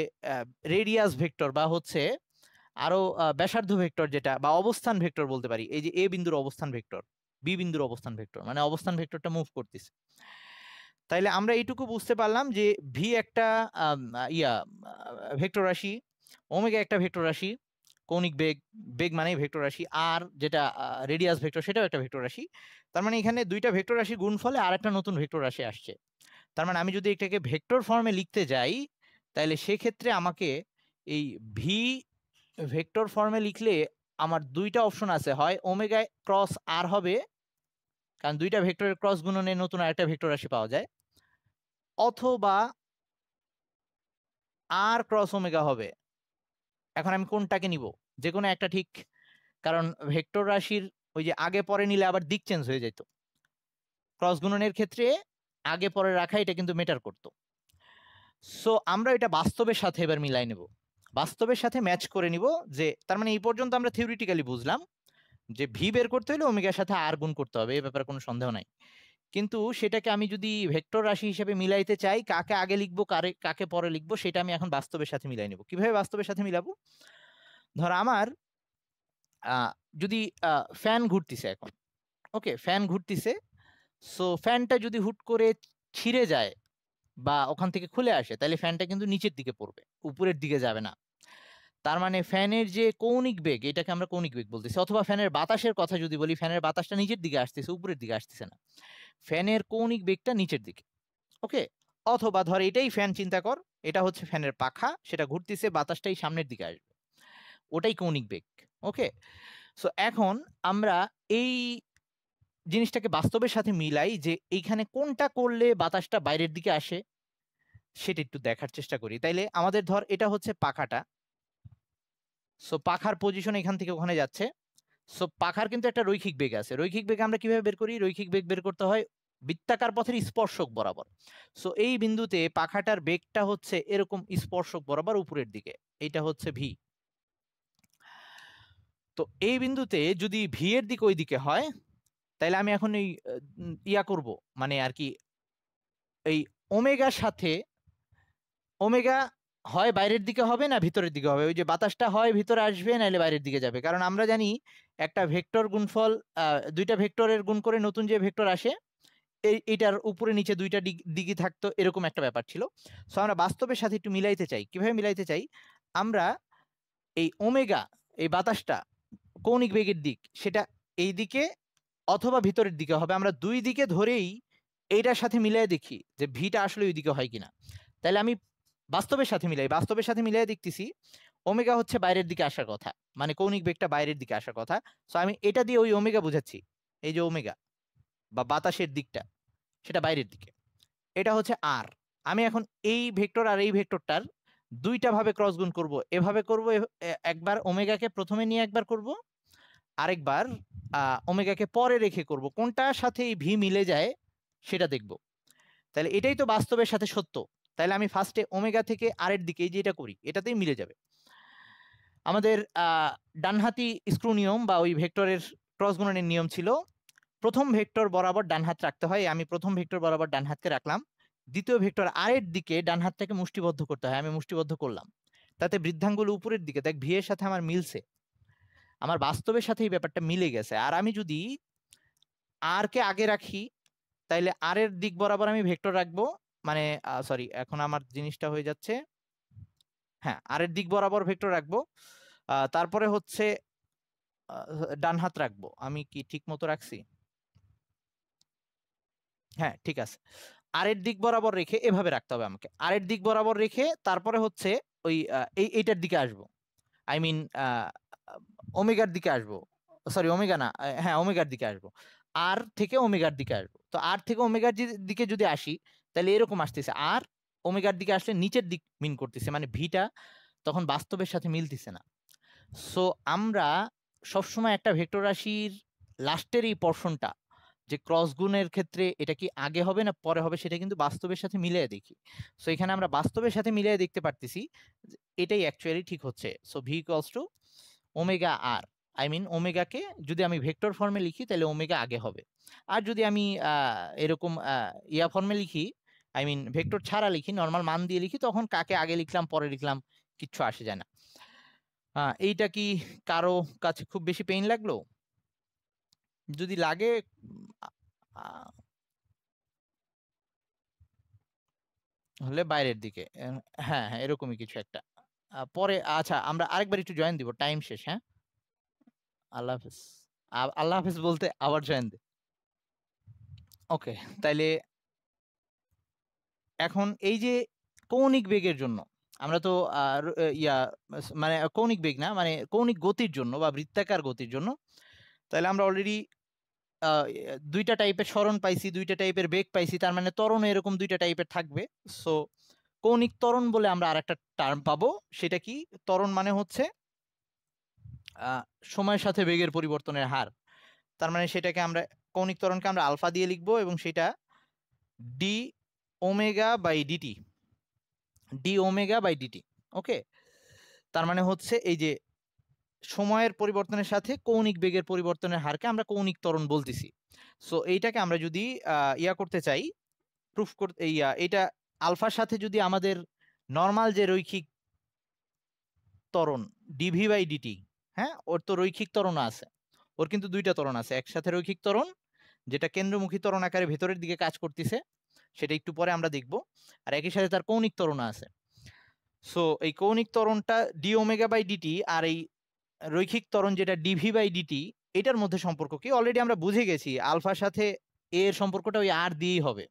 রেডিয়াস ভেক্টর বা হচ্ছে আরো ব্যাসার্ধ ভেক্টর যেটা, বা অবস্থান ভেক্টর বলতে পারি, এই যে এ বিন্দুর অবস্থান ভেক্টর, বি বিন্দুর অবস্থান ভেক্টর, মানে অবস্থান ভেক্টরটা মুভ করতেছে। তাইলে আমরা এইটুকু বুঝতে পারলাম যে ভি একটা ভেক্টর রাশি, ওমেগা একটা ভেক্টর রাশি, কৌণিক বেগ, বেগ মানে ভেক্টর রাশি, আর যেটা রেডিয়াস ভেক্টর সেটাও একটা ভেক্টর রাশি। তার মানে এখানে দুইটা ভেক্টর রাশি গুণফলে আর একটা নতুন ভেক্টর রাশি আসছে। তার মানে আমি যদি এটাকে ভেক্টর ফর্মে লিখতে যাই, তাহলে সেক্ষেত্রে আমাকে এই ভি ভেক্টর ফর্মে লিখলে আমার দুইটা অপশন আছে, হয় ওমেগা ক্রস আর হবে, কারণ দুইটা ভেক্টরের ক্রস গুণনে নতুন আরেকটা ভেক্টর রাশি পাওয়া যায়, অথবা আর ক্রস ওমেগা হবে। এখন আমি কোনটাকে নিব, যে কোনো একটা ঠিক, কারণ ভেক্টর রাশির ওই যে আগে পরে নিলে আবার দিক চেঞ্জ হয়ে যেত, ক্রস গুণনের ক্ষেত্রে আগে পরে রাখা এটা কিন্তু মেটার করতো। সো আমরা এটা বাস্তবের সাথে এবার মিলাই নেব, বাস্তবের সাথে ম্যাচ করে নিব, যে তার মানে এই পর্যন্ত আমরা থিওরিটিক্যালি বুঝলাম যে ভি বের করতে হলে ওমেগার সাথে আর গুণ করতে হবে, এই ব্যাপারে কোনো সন্দেহ নাই। কিন্তু সেটাকে আমি যদি ভেক্টর রাশি হিসেবে মিলাইতে চাই, কাকে আগে লিখবো কাকে পরে লিখবো, সেটা আমি এখন বাস্তবের সাথে মিলাই নেব। কিভাবে বাস্তবের সাথে মিলাবো? ধর আমার যদি ফ্যান ঘুরতেছে এখন, ওকে ফ্যান ঘুরতেছে, সো ফ্যানটা যদি হুট করে ছিঁড়ে যায় বা ওখান থেকে খুলে আসে, তাহলে ফ্যানটা কিন্তু নিচের দিকে পড়বে, উপরের দিকে যাবে না। তার মানে ফ্যানের যে কৌণিক বেগ, এটাকে আমরা কৌণিক বেগ বলতেছি। অথবা ফ্যানের বাতাসের কথা যদি বলি, ফ্যানের বাতাসটা নিচের দিকে আসতেছে, উপরের দিকে আসতেছে না। ফ্যানের কৌণিক বেগটা নিচের দিকে। ওকে, অথবা ধর এটাই ফ্যান চিন্তা কর, এটা হচ্ছে ফ্যানের পাখা, সেটা ঘুরতেছে, বাতাসটাই সামনের দিকে আসবে, ওটাই কৌণিক বেগ। ওকে, সো এখন আমরা এই জিনিসটাকে বাস্তবের সাথে মিলাই যে এইখানে কোনটা করলে বাতাসটা বাইরের দিকে আসে সেটা একটু দেখার চেষ্টা করি। তাইলে আমাদের ধর এটা হচ্ছে পাখাটা, সো পাখার পজিশন এখান থেকে ওখানে যাচ্ছে, সো পাখার কিন্তু একটা রৈখিক বেগ আছে। রৈখিক বেগ আমরা কিভাবে বের করি? রৈখিক বেগ বের করতে হয় বৃত্তাকার পথের স্পর্শক বরাবর। সো এই বিন্দুতে পাখাটার বেগটা হচ্ছে এরকম স্পর্শক বরাবর উপরের দিকে, এইটা হচ্ছে ভি। তো এই বিন্দুতে যদি ভি এর দিক ওই দিকে হয়, তাইলে আমি এখন এই ইয়া করব, মানে আর কি এই ওমেগার সাথে, ওমেগা হয় বাইরের দিকে হবে না ভিতরের দিকে হবে, ওই যে বাতাসটা হয় ভিতরে আসবে নাহলে বাইরের দিকে যাবে। কারণ আমরা জানি একটা ভেক্টর গুণফল, দুইটা ভেক্টরের গুণ করে নতুন যে ভেক্টর আসে, এইটার উপরে নিচে দুইটা দিকে থাকতো, এরকম একটা ব্যাপার ছিল। সো আমরা বাস্তবের সাথে একটু মিলাইতে চাই। কিভাবে মিলাইতে চাই? আমরা এই ওমেগা, এই বাতাসটা কৌণিক বেগের দিক, সেটা এই দিকে অথবা ভিতরের দিকে হবে। আমরা দুই দিকে ধরেই এইটার সাথে মিলাই দেখি যে ভিটা আসলে ওই দিকে হয় কিনা। তাহলে আমি বাস্তবের সাথে মিলাই, বাস্তবের সাথে মিলাই দেখতেছি ওমেগা হচ্ছে বাইরের দিকে আসার কথা, মানে কৌণিক বেগটা বাইরের দিকে আসার কথা। সো আমি এটা দিয়ে ওই ওমেগা বুঝাচ্ছি, এই যে ওমেগা বা বাতাসের দিকটা সেটা বাইরের দিকে, এটা হচ্ছে আর। আমি এখন এই ভেক্টর আর এই ভেক্টরটার দুইটা ভাবে ক্রস গুণ করব। এভাবে করব, একবার ওমেগাকে প্রথমে নিয়ে একবার করব, আরেকবার ওমেগাকে পরে রেখে করব। কোনটার সাথে এই ভি মিলে যায় সেটা দেখব। তাহলে এটাই তো বাস্তবের সাথে সত্য। তাহলে আমি ফার্স্টে ওমেগা থেকে আর এর দিকে যেটা করি এটাতেই মিলে যাবে। আমাদের ডানহাতি স্ক্রু নিয়ম বা ওই ভেক্টরের ক্রস গুণনের নিয়ম ছিল প্রথম ভেক্টর বরাবর ডান হাত রাখতে হয়। আমি প্রথম ভেক্টর বরাবর ডান হাতকে রাখলাম, দ্বিতীয় ভেক্টর আর এর দিকে ডান হাতটাকে মুষ্টিবদ্ধ করতে হয়, আমি মুষ্টিবদ্ধ করলাম। তাতে বৃদ্ধাঙ্গুল উপরের দিকে, দেখ ভি এর সাথে আমার মিলছে, আমার বাস্তবের সাথে এই ব্যাপারটা মিলে গেছে। আর আমি যদি আর কে আগে রাখি, তাইলে আর এর দিক বরাবর আমি ভেক্টর রাখবো, মানে সরি এখন আমার জিনিসটা হয়ে যাচ্ছে, হ্যাঁ আর এর দিক বরাবর ভেক্টর রাখবো, তারপরে হচ্ছে ডান হাত রাখবো। আমি কি ঠিক মতো রাখছি? হ্যাঁ ঠিক আছে। আর এর দিক বরাবর রেখে এভাবে রাখতে হবে আমাকে, আর এর দিক বরাবর রেখে তারপরে হচ্ছে ওই এইটার দিকে আসবো, আই মিন ওমেগার দিকে আসবো, সরি ওমেগা না, হ্যাঁ ওমেগার দিকে আসবো, আর থেকে ওমেগার দিকে আসবো। তো আর থেকে ওমেগার দিকে যদি আসি তাহলে এরকম আসতেছে, আর ওমেগার দিকে আসলে নিচের দিক মিন করতেছে, মানে ভিটা তখন বাস্তবের সাথে মিলতেছে না। সো আমরা সবসময় একটা ভেক্টর রাশির লাস্টের এই পোরশনটা, যে ক্রস গুণের ক্ষেত্রে এটা কি আগে হবে না পরে হবে, সেটা কিন্তু বাস্তবের সাথে মিলিয়ে দেখি। সো এখানে আমরা বাস্তবের সাথে মিলিয়ে দেখতে পারতেছি এটাই অ্যাকচুয়ালি ঠিক হচ্ছে। So V equals to omega R, I mean ওমেগাকে যদি আমি ভেক্টর ফর্মে লিখি তাহলে ওমেগা আগে হবে, আর যদি আমি এরকম ইয়া ফর্মে লিখি, আই মিন ভেক্টর ছাড়া লিখি, নর্মাল মান দিয়ে লিখি, তখন কাকে আগে লিখলাম পরে লিখলাম কিচ্ছু আসে যায় না। এইটা কি কারো কাছে খুব বেশি পেইন লাগলো? যদি লাগে হলে বাইরের দিকে, হ্যাঁ হ্যাঁ এরকমই কিছু একটা। পরে আচ্ছা আমরা আরেকবার একটু জয়েন দিব, টাইম শেষ। হ্যাঁ আল্লাহ হাফেজ। আল্লাহ হাফেজ বলতে আবার জয়েন দে। ওকে, তাইলে এখন এই যে কৌণিক বেগের জন্য আমরা তো ইয়া মানে কৌণিক বেগ না, মানে কৌণিক গতির জন্য বা বৃত্তাকার গতির জন্য, তাহলে আমরা অলরেডি দুইটা টাইপের সরণ পাইছি, দুইটা টাইপের বেগ পাইছি, তার মানে ত্বরণ এরকম দুইটা টাইপের থাকবে। সো কৌণিক ত্বরণ বলে আমরা আরেকটা টার্ম পাবো, সেটা কি? ত্বরণ মানে হচ্ছে সময়ের সাথে বেগের পরিবর্তনের হার। তার মানে সেটাকে আমরা, কৌণিক ত্বরণকে আমরা আলফা দিয়ে লিখবো, এবং সেটা D omega by DT, D omega by DT. Okay, তার মানে হচ্ছে এই যে সময়ের পরিবর্তনের সাথে কৌণিক বেগের পরিবর্তনের হারকে আমরা কৌণিক ত্বরণ বলতেছি। সো এইটাকে আমরা যদি ইয়া করতে চাই, প্রুফ করতে, এইটা আলফার সাথে যদি আমাদের নর্মাল যে রৈখিক ত্বরণ ডিভি বাই ডিটি, হ্যাঁ ওর তো রৈখিক ত্বরণ আছে, ওর কিন্তু দুইটা ত্বরণ আছে, একসাথে রৈখিক ত্বরণ যেটা কেন্দ্রমুখী ত্বরণ আকারে ভেতরের দিকে কাজ করতেছে, সেটা একটু পরে আমরা দেখব, আর একই সাথে তার কৌণিক ত্বরণ আছে। সো এই কৌণিক ত্বরণটা ডি ওমেগা বাই ডিটি আর এই রৈখিক ত্বরণ যেটা ডিভি বাই ডিটি, এটার মধ্যে সম্পর্ক কি অলরেডি আমরা বুঝে গেছি। আলফার সাথে এর সম্পর্কটা ওই আর দিয়েই হবে,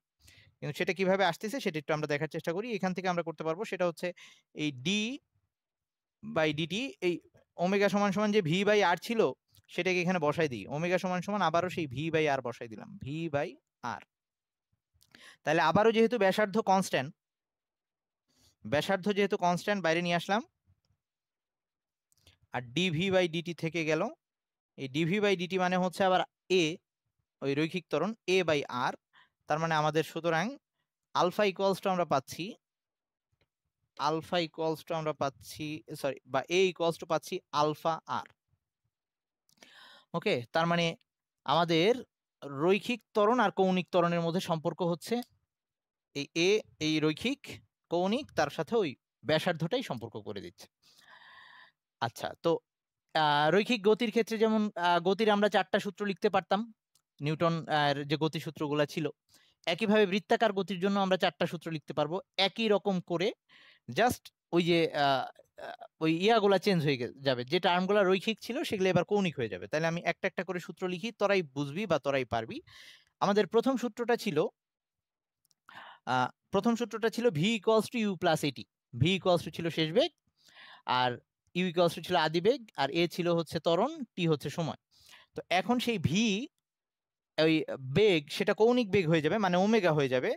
কিন্তু সেটা কিভাবে আসতেছে সেটা একটু আমরা দেখার চেষ্টা করি। এখান থেকে আমরা করতে পারবো, সেটা হচ্ছে এই ডি বাই ডিটি, এই ওমেগা সমান সমান যে ভি বাই আর ছিল সেটাকে এখানে বসাই দিই, ওমেগা সমান সমান আবারও সেই ভি বাই আর বসাই দিলাম, ভি বাই আর। তাহলে আবারও যেহেতু ব্যাসার্ধ কনস্ট্যান্ট, যেহেতু কনস্ট্যান্ট বাইরে নিয়ে আসলাম, আর ডিভি বাই ডিটি থেকে গেল। এই ডিভি বাই ডিটি মানে হচ্ছে আবার এ, ওই রৈখিক ত্বরণ এ বাই আর। তার মানে আমাদের সুতরাং আলফা ইকুয়ালস টু আমরা পাচ্ছি, সরি, বা এ ইকুয়ালস টু পাচ্ছি আলফা আর। ওকে, তার মানে আমাদের রৈখিক ত্বরণ আর কৌণিক ত্বরণের মধ্যে সম্পর্ক হচ্ছে এই এ, এই রৈখিক কৌণিক, তার সাথে ওই ব্যাসার্ধটাই সম্পর্ক করে দিচ্ছে। আচ্ছা, তো রৈখিক গতির ক্ষেত্রে যেমন গতির আমরা 4টা সূত্র লিখতে পারতাম, নিউটন যে গতি সূত্রগুলো ছিল। একইভাবে বৃত্তাকার গতির জন্য আমরা 4টা সূত্র লিখতে পারবো একই রকম করে, জাস্ট ওই যে ওই ইয়াগুলা চেঞ্জ হয়ে যাবে, যে টার্মগুলো রৈখিক ছিল সেগুলো এবার কৌণিক হয়ে যাবে। তাহলে আমি একটা একটা করে সূত্র লিখি, তোরাই বুঝবি বা তোরাই পারবি। আমাদের প্রথম সূত্রটা ছিল v equals to you plus at. V equals to ছিল শেষ বেগ, আর ইউ ইকুয়ালস টু ছিল আদি বেগ, আর এ ছিল হচ্ছে ত্বরণ, টি হচ্ছে সময়। তো এখন সেই ভি, ওই বেগ, সেটা কৌণিক বেগ হয়ে যাবে, মানে ওমেগা হয়ে যাবে।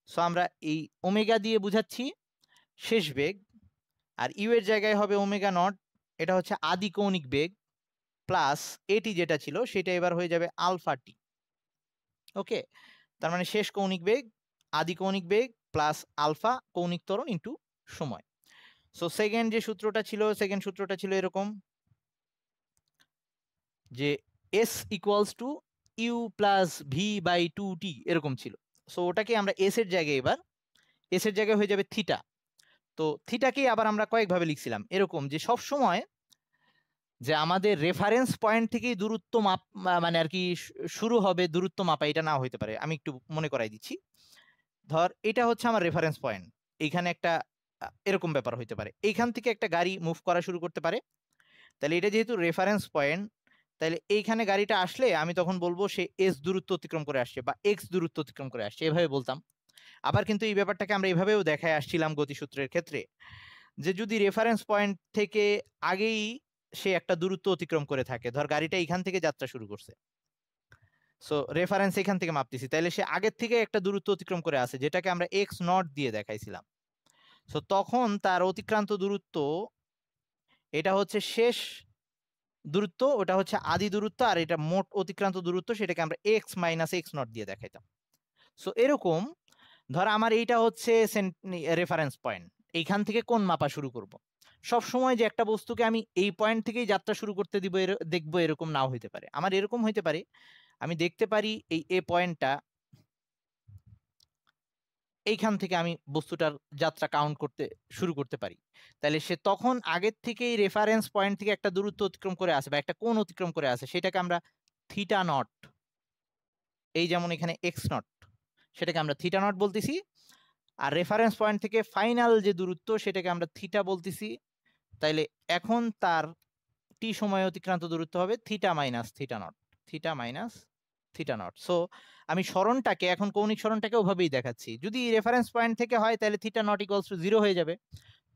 সো আমরা এই ওমেগা দিয়ে বুঝাচ্ছি শেষ বেগ, আর ইউ এর জায়গায় হবে ওমেগা নট, এটা হচ্ছে আদি কৌণিক বেগ, প্লাস এটি যেটা ছিল সেটা এবার হয়ে যাবে আলফা টি। ওকে, তার মানে শেষ কৌণিক বেগ, আদি কৌণিক বেগ, প্লাস আলফা কৌণিক ত্বরণ ইন্টু সময়। সো সেকেন্ড সূত্রটা ছিল এরকম যে S equals to you plus V by two T, এরকম ছিল। সো ওটাকে আমরা এস এর জায়গায় হয়ে যাবে থিটা। তো থিটাকেই আবার আমরা কয়েকভাবে লিখছিলাম এরকম, যে সব সময় যে আমাদের রেফারেন্স পয়েন্ট থেকেই দূরত্ব মাপ, মানে আর কি শুরু হবে দূরত্ব মাপা, এটা না হইতে পারে। আমি একটু মনে করাই দিচ্ছি। ধর এটা হচ্ছে আমার রেফারেন্স পয়েন্ট, এইখানে একটা এরকম ব্যাপার হইতে পারে, এইখান থেকে একটা গাড়ি মুভ করা শুরু করতে পারে। তাহলে এটা যেহেতু রেফারেন্স পয়েন্ট, তাহলে এইখানে গাড়িটা আসলে আমি তখন বলবো সে এস দূরত্ব অতিক্রম করে আসছে বা এক্স দূরত্ব অতিক্রম করে আসছে, এভাবে বলতাম। আবার কিন্তু এই ব্যাপারটাকে আমরা এভাবেও দেখায় আসছিলাম গতিসূত্রের ক্ষেত্রে, যে যদি রেফারেন্স পয়েন্ট থেকে আগেই সে একটা দূরত্ব অতিক্রম করে থাকে, ধর গাড়িটা এখান থেকে যাত্রা শুরু করছে, সো রেফারেন্স এখান থেকে মাপতেছি, তাহলে সে আগের থেকে একটা দূরত্ব অতিক্রম করে আসে, যেটাকে আমরা এক্স নট দিয়ে দেখাইছিলাম। সো তখন তার অতিক্রান্ত দূরত্ব, এটা হচ্ছে শেষ দূরত্ব, ওটা হচ্ছে আদি দূরত্ব, আর এটা মোট অতিক্রান্ত দূরত্ব, সেটাকে আমরা এক্স মাইনাস এক্স নট দিয়ে দেখাইতাম। সো এরকম ধর আমার এইটা হচ্ছে রেফারেন্স পয়েন্ট, এইখান থেকে কোন মাপা শুরু করব। সব সময় যে একটা বস্তুকে আমি এই পয়েন্ট থেকেই যাত্রা শুরু করতে দিব দেখবো, এরকম নাও হইতে পারে। আমার এরকম হইতে পারে, আমি দেখতে পারি এই এ পয়েন্টটা, এইখান থেকে আমি বস্তুটার যাত্রা কাউন্ট করতে শুরু করতে পারি। তাহলে সে তখন আগের থেকেই রেফারেন্স পয়েন্ট থেকে একটা দূরত্ব অতিক্রম করে আসে বা একটা কোণ অতিক্রম করে আসে, সেটাকে আমরা থিটা নট, এই যেমন এখানে এক্স নট, সেটাকে আমরা থিটা নট বলতেছি। আর রেফারেন্স পয়েন্ট থেকে ফাইনাল যে দূরত্ব সেটাকে আমরা থিটা বলতেছি। তাইলে এখন তার টি সময় অতিক্রান্ত দূরত্ব হবে theta minus theta not, theta minus theta not. So আমি সরণটাকে এখন কৌণিক সরণটাকে ওভাবেই দেখাচ্ছি। যদি রেফারেন্স পয়েন্ট থেকে হয় তাহলে থিটা নট ইকুয়ালস টু 0 হয়ে যাবে,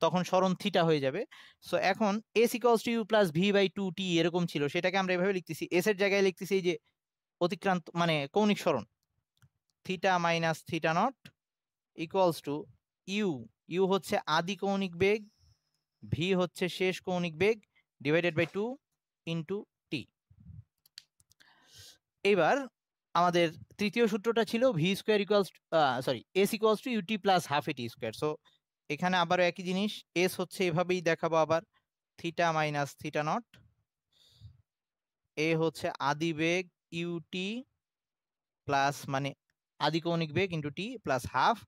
তখন সরণ থিটা হয়ে যাবে। সো এখন S equals to you plus V by two T এরকম ছিল, সেটাকে আমরা এভাবে লিখতেছি, এস এর জায়গায় লিখতেছি এই যে অতিক্রান্ত মানে কৌণিক সরণ, theta minus theta not equals to u, u হচ্ছে আদি কৌণিক বেগ, ভি হচ্ছে শেষ কৌণিক বেগ, ডিভাইডেড বাই 2 ইন্টু টি। এবার আমাদের তৃতীয় সূত্রটা ছিল V square equals, sorry, s equals to ut plus half at square. So এখানে আবারও একই জিনিস, এস হচ্ছে এভাবেই দেখাবো আবার, থিটা মাইনাস থিটা নট, এ হচ্ছে আদি বেগ ইউটি প্লাস মানে আদি কৌণিক বেগ ইন্টু টি প্লাস হাফ,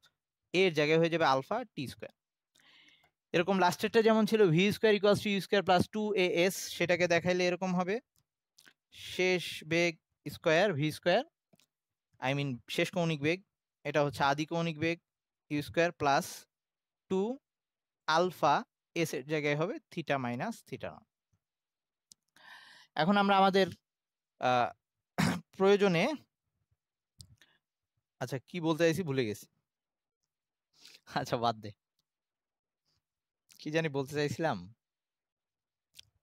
এর জায়গায় হয়ে যাবে আলফা টি স্কোয়ার। এরকম লাস্টেরটা যেমন ছিল V square equals to U square plus 2as, সেটাকে দেখাইলে এরকম হবে শেষ বেগ square V square, I mean শেষ কৌণিক বেগ, এটা হচ্ছে আদি কৌণিক বেগ U square plus 2 alpha, S এর জায়গায় হবে থিটা মাইনাস থিটা নট। এখন আমরা আমাদের প্রয়োজনে আচ্ছা কি বলতে চাইছি ভুলে গেছি। আচ্ছা বাদ দে, কি জানি বলতে চাইছিলাম,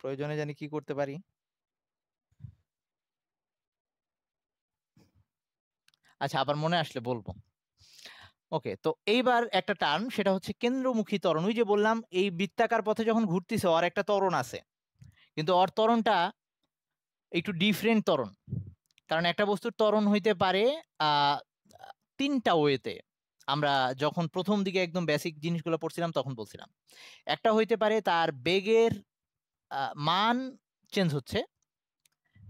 প্রয়োজনে জানি কি করতে পারি। আচ্ছা আবার মনে আসলে বলবো। ওকে, তো এইবার একটা টার্ম, সেটা হচ্ছে কেন্দ্রমুখী ত্বরণ। ওই যে বললাম এই বৃত্তাকার পথে যখন ঘুরতেছে ওর একটা ত্বরণ আছে, কিন্তু ওর ত্বরণটা একটু ডিফারেন্ট ত্বরণ। কারণ একটা বস্তুর ত্বরণ হইতে পারে আহ তিনটা ওয়েতে। আমরা যখন প্রথম দিকে একদম বেসিক জিনিসগুলো পড়ছিলাম তখন বলছিলাম। একটা হইতে পারে তার বেগের মান চেঞ্জ হচ্ছে,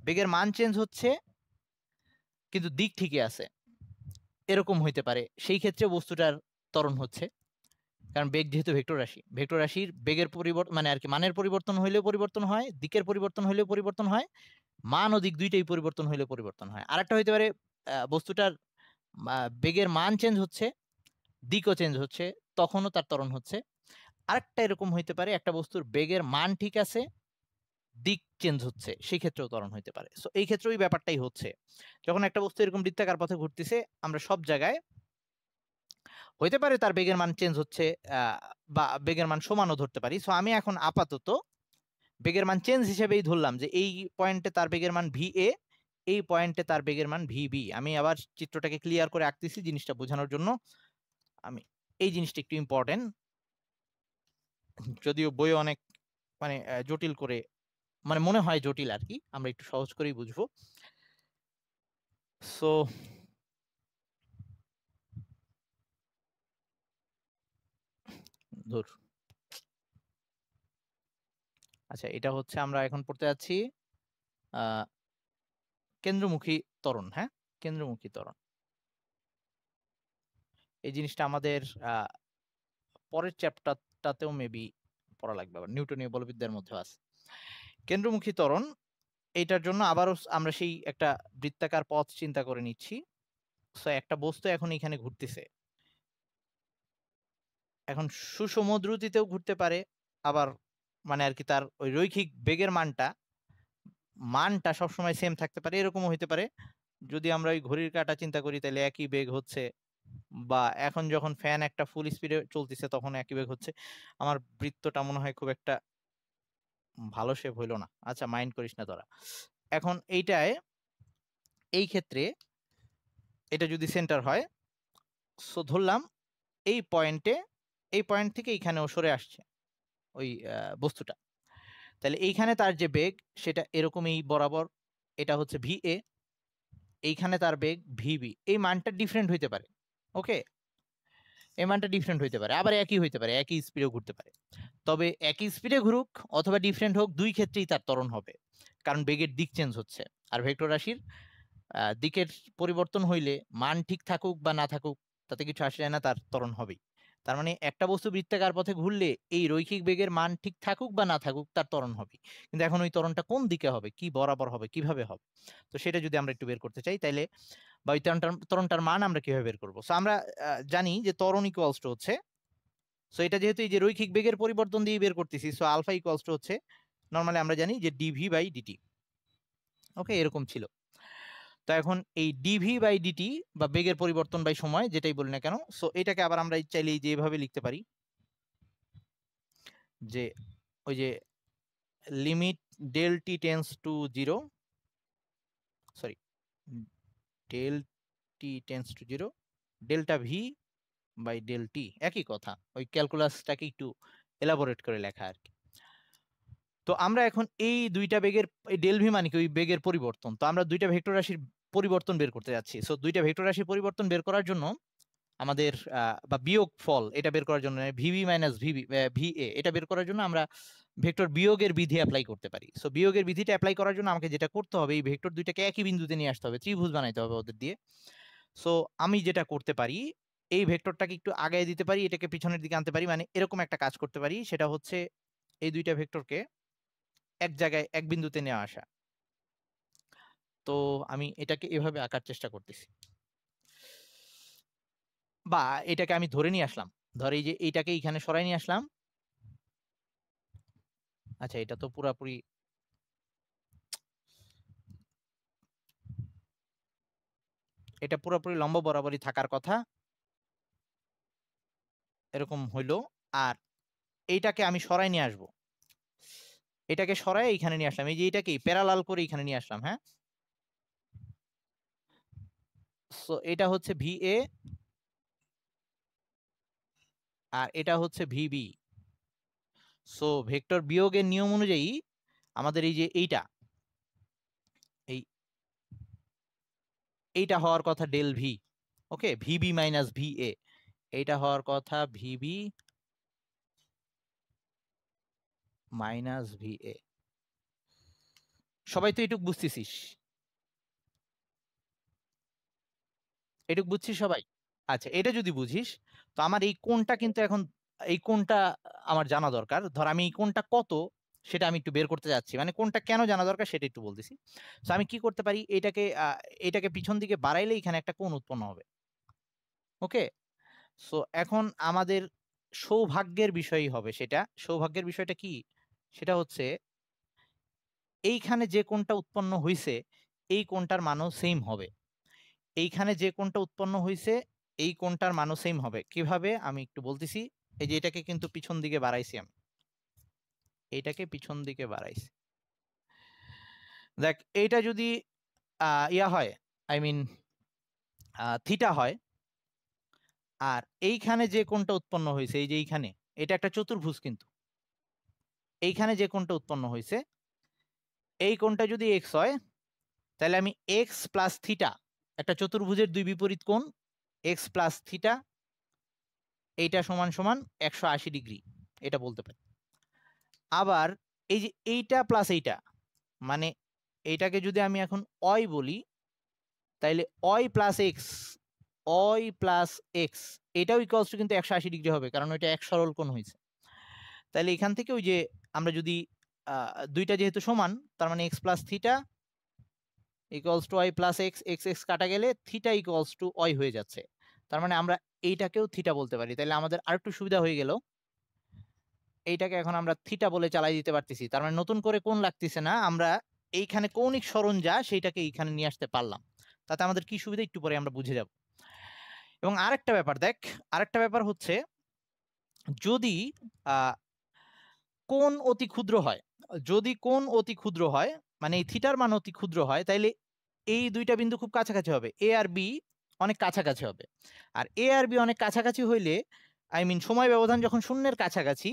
বেগের মান চেঞ্জ হচ্ছে কিন্তু দিক ঠিকই আছে, এরকম হইতে পারে। সেই ক্ষেত্রে বস্তুটার ত্বরণ হচ্ছে, কারণ বেগ যেহেতু ভেক্টর রাশি, ভেক্টর রাশির বেগের পরিবর্তন মানে আর কি মানের পরিবর্তন হইলেও পরিবর্তন হয়, দিকের পরিবর্তন হইলেও পরিবর্তন হয়, মান ও দিক দুইটাই পরিবর্তন হইলেও পরিবর্তন হয়। আরেকটা হইতে পারে বস্তুটার বেগের মান চেঞ্জ হচ্ছে, দিকও চেঞ্জ হচ্ছে, তখনও তার ত্বরণ হচ্ছে। আরেকটা এরকম হইতে পারে একটা বস্তুর বেগের মান ঠিক আছে, দিক চেঞ্জ হচ্ছে, সেই ক্ষেত্রেও ত্বরণ হইতে পারে। সো এই ক্ষেত্রে ওই ব্যাপারটাই হচ্ছে, যখন একটা বস্তু এরকম বৃত্তাকার পথে ঘুরতেছে আমরা সব জায়গায় হইতে পারে তার বেগের মান চেঞ্জ হচ্ছে, বা বেগের মান সমানও ধরতে পারি। সো আমি এখন আপাতত বেগের মান চেঞ্জ হিসেবেই ধরলাম যে এই পয়েন্টে তার বেগের মান ভি এ, এই পয়েন্টে তার বেগের মান ভি বি। আমি আবার চিত্রটাকে ক্লিয়ার করে আঁকতেছি জিনিসটা বোঝানোর জন্য। আমি এই জিনিসটা একটু ইম্পর্টেন্ট, যদিও বইয়ে অনেক মানে জটিল করে, মানে মনে হয় জটিল আর কি, আমরা একটু সহজ করেই বুঝবো। সো ধর, আচ্ছা এটা হচ্ছে আমরা এখন পড়তে যাচ্ছি আহ কেন্দ্রমুখী ত্বরণ। হ্যাঁ, কেন্দ্রমুখী ত্বরণ এই জিনিসটা আমাদের পরের চ্যাপ্টারটাতেও মেবি পড়া লাগবে, আবার নিউটনীয় বলবিদ্যার মধ্যে আছে কেন্দ্রমুখী ত্বরণ। এইটার জন্য আবারও আমরা সেই একটা বৃত্তাকার পথ চিন্তা করে নিচ্ছি। সো একটা বস্তু এখন এখানে ঘুরতেছে, এখন সুষম দ্রুতিতেও ঘুরতে পারে, আবার মানে আর কি তার ওই রৈখিক বেগের মানটা মানটা সবসময় সেম থাকতে পারে, এরকমও হইতে পারে। যদি আমরা ওই ঘড়ির কাঁটা চিন্তা করি তাহলে একই বেগ হচ্ছে, বা এখন যখন ফ্যান একটা ফুল স্পিডে চলতেছে তখন একই বেগ হচ্ছে। আমার বৃত্তটা মনে হয় খুব একটা ভালো শেপ হইলো না, আচ্ছা মাইন্ড করিস না তোরা। এখন এইটায় এই ক্ষেত্রে এটা যদি সেন্টার হয়, সো ধরলাম এই পয়েন্টে, এই পয়েন্ট থেকে এইখানেও সরে আসছে ওই বস্তুটা, তাহলে এইখানে তার যে বেগ সেটা এরকমই বরাবর, এটা হচ্ছে ভি এ, এইখানে তার বেগ ভিবি। এই মানটা ডিফারেন্ট হইতে পারে, ওকে, এই মানটা ডিফারেন্ট হইতে পারে, আবার একই হইতে পারে, একই স্পিডেও ঘুরতে পারে। তবে একই স্পিডে ঘুরুক অথবা ডিফারেন্ট হোক, দুই ক্ষেত্রেই তার ত্বরণ হবে, কারণ বেগের দিক চেঞ্জ হচ্ছে। আর ভেক্টর রাশির দিকের পরিবর্তন হইলে মান ঠিক থাকুক বা না থাকুক তাতে কিছু আসে যায় না, তার ত্বরণ হবেই। তার মানে একটা বস্তু বৃত্তাকার পথে ঘুরলে এই রৈখিক বেগের মান ঠিক থাকুক বা না থাকুক তার ত্বরণ হবে। কিন্তু এখন ওই ত্বরণটা কোন দিকে হবে, কি বরাবর হবে, কিভাবে হবে, তো সেটা যদি আমরা একটু বের করতে চাই তাইলে, বা ওই ত্বরণটার মান আমরা কিভাবে বের করবো। সো আমরা জানি যে ত্বরণ ইকুয়ালস টু হচ্ছে, সো এটা যেহেতু এই যে রৈখিক বেগের পরিবর্তন দিয়ে বের করতেছি, সো আলফা ইকুয়ালস টু হচ্ছে, নরমালি আমরা জানি যে ডিভি বাই ডিটি। ওকে, এরকম ছিল। তো এখন এই ডিভি বাই ডিটি বা বেগের পরিবর্তন বাই সময় যেটাই বলি না কেন, সো এটাকে আবার আমরা চাইলে যে এভাবে লিখতে পারি যে ওই যে limit del T tends to zero, sorry del T tends to zero delta v by del t, একই কথা, ওই ক্যালকুলাসটাকে একটু এলাবোরেট করে লেখা আর কি। তো আমরা এখন এই দুইটা বেগের, এই ডেল ভি মানে কি ওই বেগের পরিবর্তন, তো আমরা দুইটা ভেক্টর রাশির পরিবর্তন বের করতে যাচ্ছি। সো দুইটা ভেক্টর রাশির পরিবর্তন বের করার জন্য আমাদের বা বিয়োগ ফল এটা বের করার জন্য ভিবি মাইনাস ভিবি ভিএ এটা বের করার জন্য আমরা ভেক্টর বিয়োগের বিধি অ্যাপ্লাই করতে পারি। সো বিয়োগের বিধিটা অ্যাপ্লাই করার জন্য আমাকে যেটা করতে হবে, এই ভেক্টর দুইটাকে একই বিন্দুতে নিয়ে আসতে হবে, ত্রিভুজ বানাইতে হবে ওদের দিয়ে। সো আমি যেটা করতে পারি, এই ভেক্টরটাকে একটু আগায় দিতে পারি, এটাকে পিছনের দিকে আনতে পারি, মানে এরকম একটা কাজ করতে পারি, সেটা হচ্ছে এই দুইটা ভেক্টরকে এক জায়গায় এক বিন্দুতে নিয়ে আসা। তো আমি এটাকে এভাবে আঁকার চেষ্টা করতেছি, বা এটাকে আমি ধরে নিয়ে আসলাম, ধরে এই যে এইটাকে এইখানে সরাই নিয়ে আসলাম। আচ্ছা এটা তো পুরাপুরি, এটা পুরোপুরি লম্ব বরাবরই থাকার কথা, এরকম হইলো। আর এইটাকে আমি সরাই নিয়ে আসবো, এটাকে সরাই এইখানে নিয়ে আসলাম, এই যে এটাকে প্যারালাল করে এখানে নিয়ে আসলাম। হ্যাঁ, সো এটা হচ্ছে VA আর এটা হচ্ছে VB। সো ভেক্টর বিয়োগের নিয়ম অনুযায়ী আমাদের এই যে এইটা হওয়ার কথা ডেল ভি। ওকে, ভিবি মাইনাস VA, এইটা হওয়ার কথা ভিবি মাইনাস VA। সবাই তো এটুক বুঝতেছিস? এটুক বুঝছিস সবাই? আচ্ছা, এটা যদি বুঝিস, তো আমার এই কোণটা কিন্তু এখন, এই কোণটা আমার জানা দরকার। ধর আমি এই কোণটা কত সেটা আমি একটু বের করতে যাচ্ছি, মানে কোণটা কেন জানা দরকার সেটা একটু বলতেছি। তো আমি কি করতে পারি, এটাকে পিছন দিকে বাড়াইলে এখানে একটা কোণ উৎপন্ন হবে। ওকে, সো এখন আমাদের সৌভাগ্যের বিষয়ই হবে সেটা। সৌভাগ্যের বিষয়টা কি? সেটা হচ্ছে এইখানে যে কোণটা উৎপন্ন হইছে এই কোণটার মানও সেম হবে। এইখানে যে কোণটা উৎপন্ন হইছে এই কোণটার মানও সেম হবে। কিভাবে আমি একটু বলতেছি। এই যে এটাকে কিন্তু পিছন দিকে বাড়াইছি আমি, এইটাকে পিছন দিকে বাড়াইছি। দেখ, এইটা যদি ইয়া হয়, আই মিন থিটা হয়, আর এইখানে যে কোণটা উৎপন্ন হয়েছে এই যে এইখানে, এটা একটা চতুর্ভুজ কিন্তু, এইখানে যে কোণটা উৎপন্ন হয়েছে এই কোণটা যদি এক্স হয়, তাহলে আমি এক্স প্লাস থিটা, একটা চতুর্ভুজের দুই বিপরীত কোণ, এক্স প্লাস থিটা, এইটা সমান সমান 180 ডিগ্রি, এটা বলতে পারি। আবার এই যে এইটা প্লাস এইটা, মানে এইটাকে যদি আমি এখন অয় বলি, তাইলে অয় প্লাস এক্স, অয় প্লাস এক্স, এটাও ইকুয়ালস টু কিন্তু 180 ডিগ্রি হবে, কারণ ওইটা এক সরল কোণ হয়েছে। তাহলে এখান থেকে ওই যে আমরা যদি দুইটা যেহেতু সমান, তার মানে x plus theta equals to y plus x, x x কাটা গেলে থিটা ইকুয়ালস টু ওয়াই হয়ে যাচ্ছে। তার মানে আমরা এইটাকেও থিটা বলতে পারি। তাহলে আমাদের আরেকটু সুবিধা হয়ে গেল, এইটাকে এখন আমরা থিটা বলে চালাই দিতে পারতেছি। তার মানে নতুন করে কোণ লাগতেছে না, আমরা এইখানে কৌণিক সরণ যা সেইটাকে এইখানে নিয়ে আসতে পারলাম। তাতে আমাদের কি সুবিধা একটু পরে আমরা বুঝে যাব। এবং আরেকটা ব্যাপার দেখ, আরেকটা ব্যাপার হচ্ছে যদি কোণ অতি ক্ষুদ্র হয়, যদি কোণ অতি ক্ষুদ্র হয়, মানে এই থিটার মান অতি ক্ষুদ্র হয়, তাইলে এই দুইটা বিন্দু খুব কাছাকাছি হবে, এ আর বি অনেক কাছাকাছি হবে। আর এ আর বি অনেক কাছাকাছি হইলে, আই মিন সময় ব্যবধান যখন শূন্যের কাছাকাছি,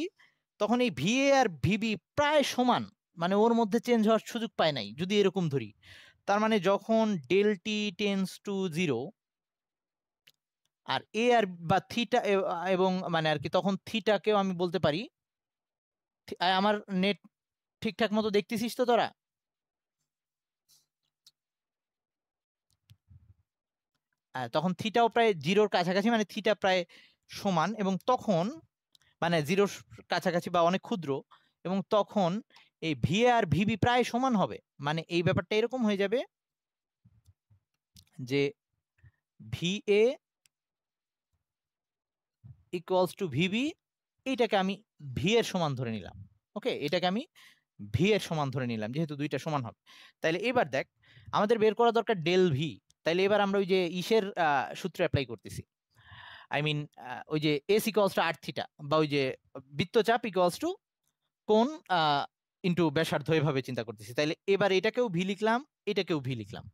তখন এই ভিএ আর ভিবি প্রায় সমান, মানে ওর মধ্যে চেঞ্জ হওয়ার সুযোগ পায় নাই, যদি এরকম ধরি। তার মানে যখন del T tends to zero, আর এ আর বা থিটা, এবং মানে আর কি, তখন থিটাকেও আমি বলতে পারি, আমার নেট ঠিকঠাক মতো দেখতেছিস তো তোরা? তখন থিটাও প্রায় জিরোর কাছাকাছি, মানে থিটা প্রায় সমান, এবং তখন মানে জিরোর কাছাকাছি বা অনেক ক্ষুদ্র, এবং তখন এই ভি আর ভিবি প্রায় সমান হবে। মানে এই ব্যাপারটা এরকম হয়ে যাবে যে V A equals two VB, এইটাকে আমি ভি এর সমান ধরে নিলাম। ওকে, এটাকে আমি ভি এর সমান ধরে নিলাম যেহেতু দুইটা সমান হবে। তাইলে এবার দেখ, আমাদের বের করা দরকার ডেল ভি। তাইলে এবার আমরা ওই যে ইসের সূত্র অ্যাপ্লাই করতেছি, আই মিন ওই যে S equals to r theta, বা ওই যে বৃত্তচাপ ইকুয়ালস টু কোণ ইন্টু ব্যাসার্ধ, এভাবে চিন্তা করতেছি। তাইলে এবার এটাকেও ভি লিখলাম, এটাকেও ভি লিখলাম,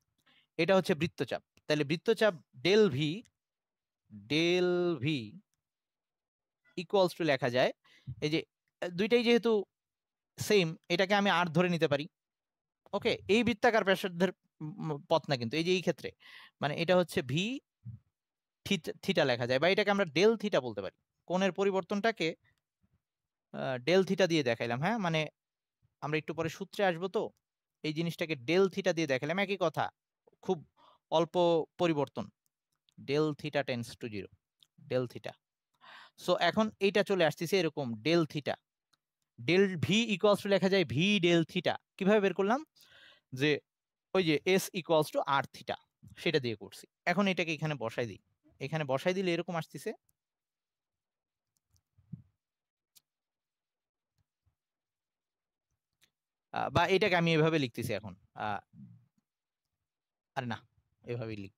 এটা হচ্ছে বৃত্তচাপ। তাহলে বৃত্তচাপ del v, del v equals to লেখা যায়, এই যে দুইটাই যেহেতু সেম, এটাকে আমি আর ধরে নিতে পারি। ওকে, এই বৃত্তাকার ব্যাসার্ধের পথ না কিন্তু, এই যে এই ক্ষেত্রে মানে এটা হচ্ছে ভি থিটা লেখা যায়, বা এটাকে আমরা ডেল থিটা বলতে পারি। কোণের পরিবর্তনটাকে ডেল থিটা দিয়ে দেখাইলাম। হ্যাঁ, মানে আমরা একটু পরে সূত্রে আসবো, তো এই জিনিসটাকে ডেল থিটা দিয়ে দেখালাম, একই কথা, খুব অল্প পরিবর্তন, del theta tends to zero, del theta. So এখন এইটা চলে আসতেছে এরকম, del theta, del v equals to লেখা যায় ভি ডেল থিটা। কিভাবে বের করলাম? যে ওই যে S equals to r theta, সেটা দিয়ে করছি। এখন এটাকে এখানে বসাই দিই, এখানে বসাই দিলে এরকম আসতেছে। বা এটাকে আমি এভাবে লিখতেছি এখন, আরে না, এভাবেই লিখ,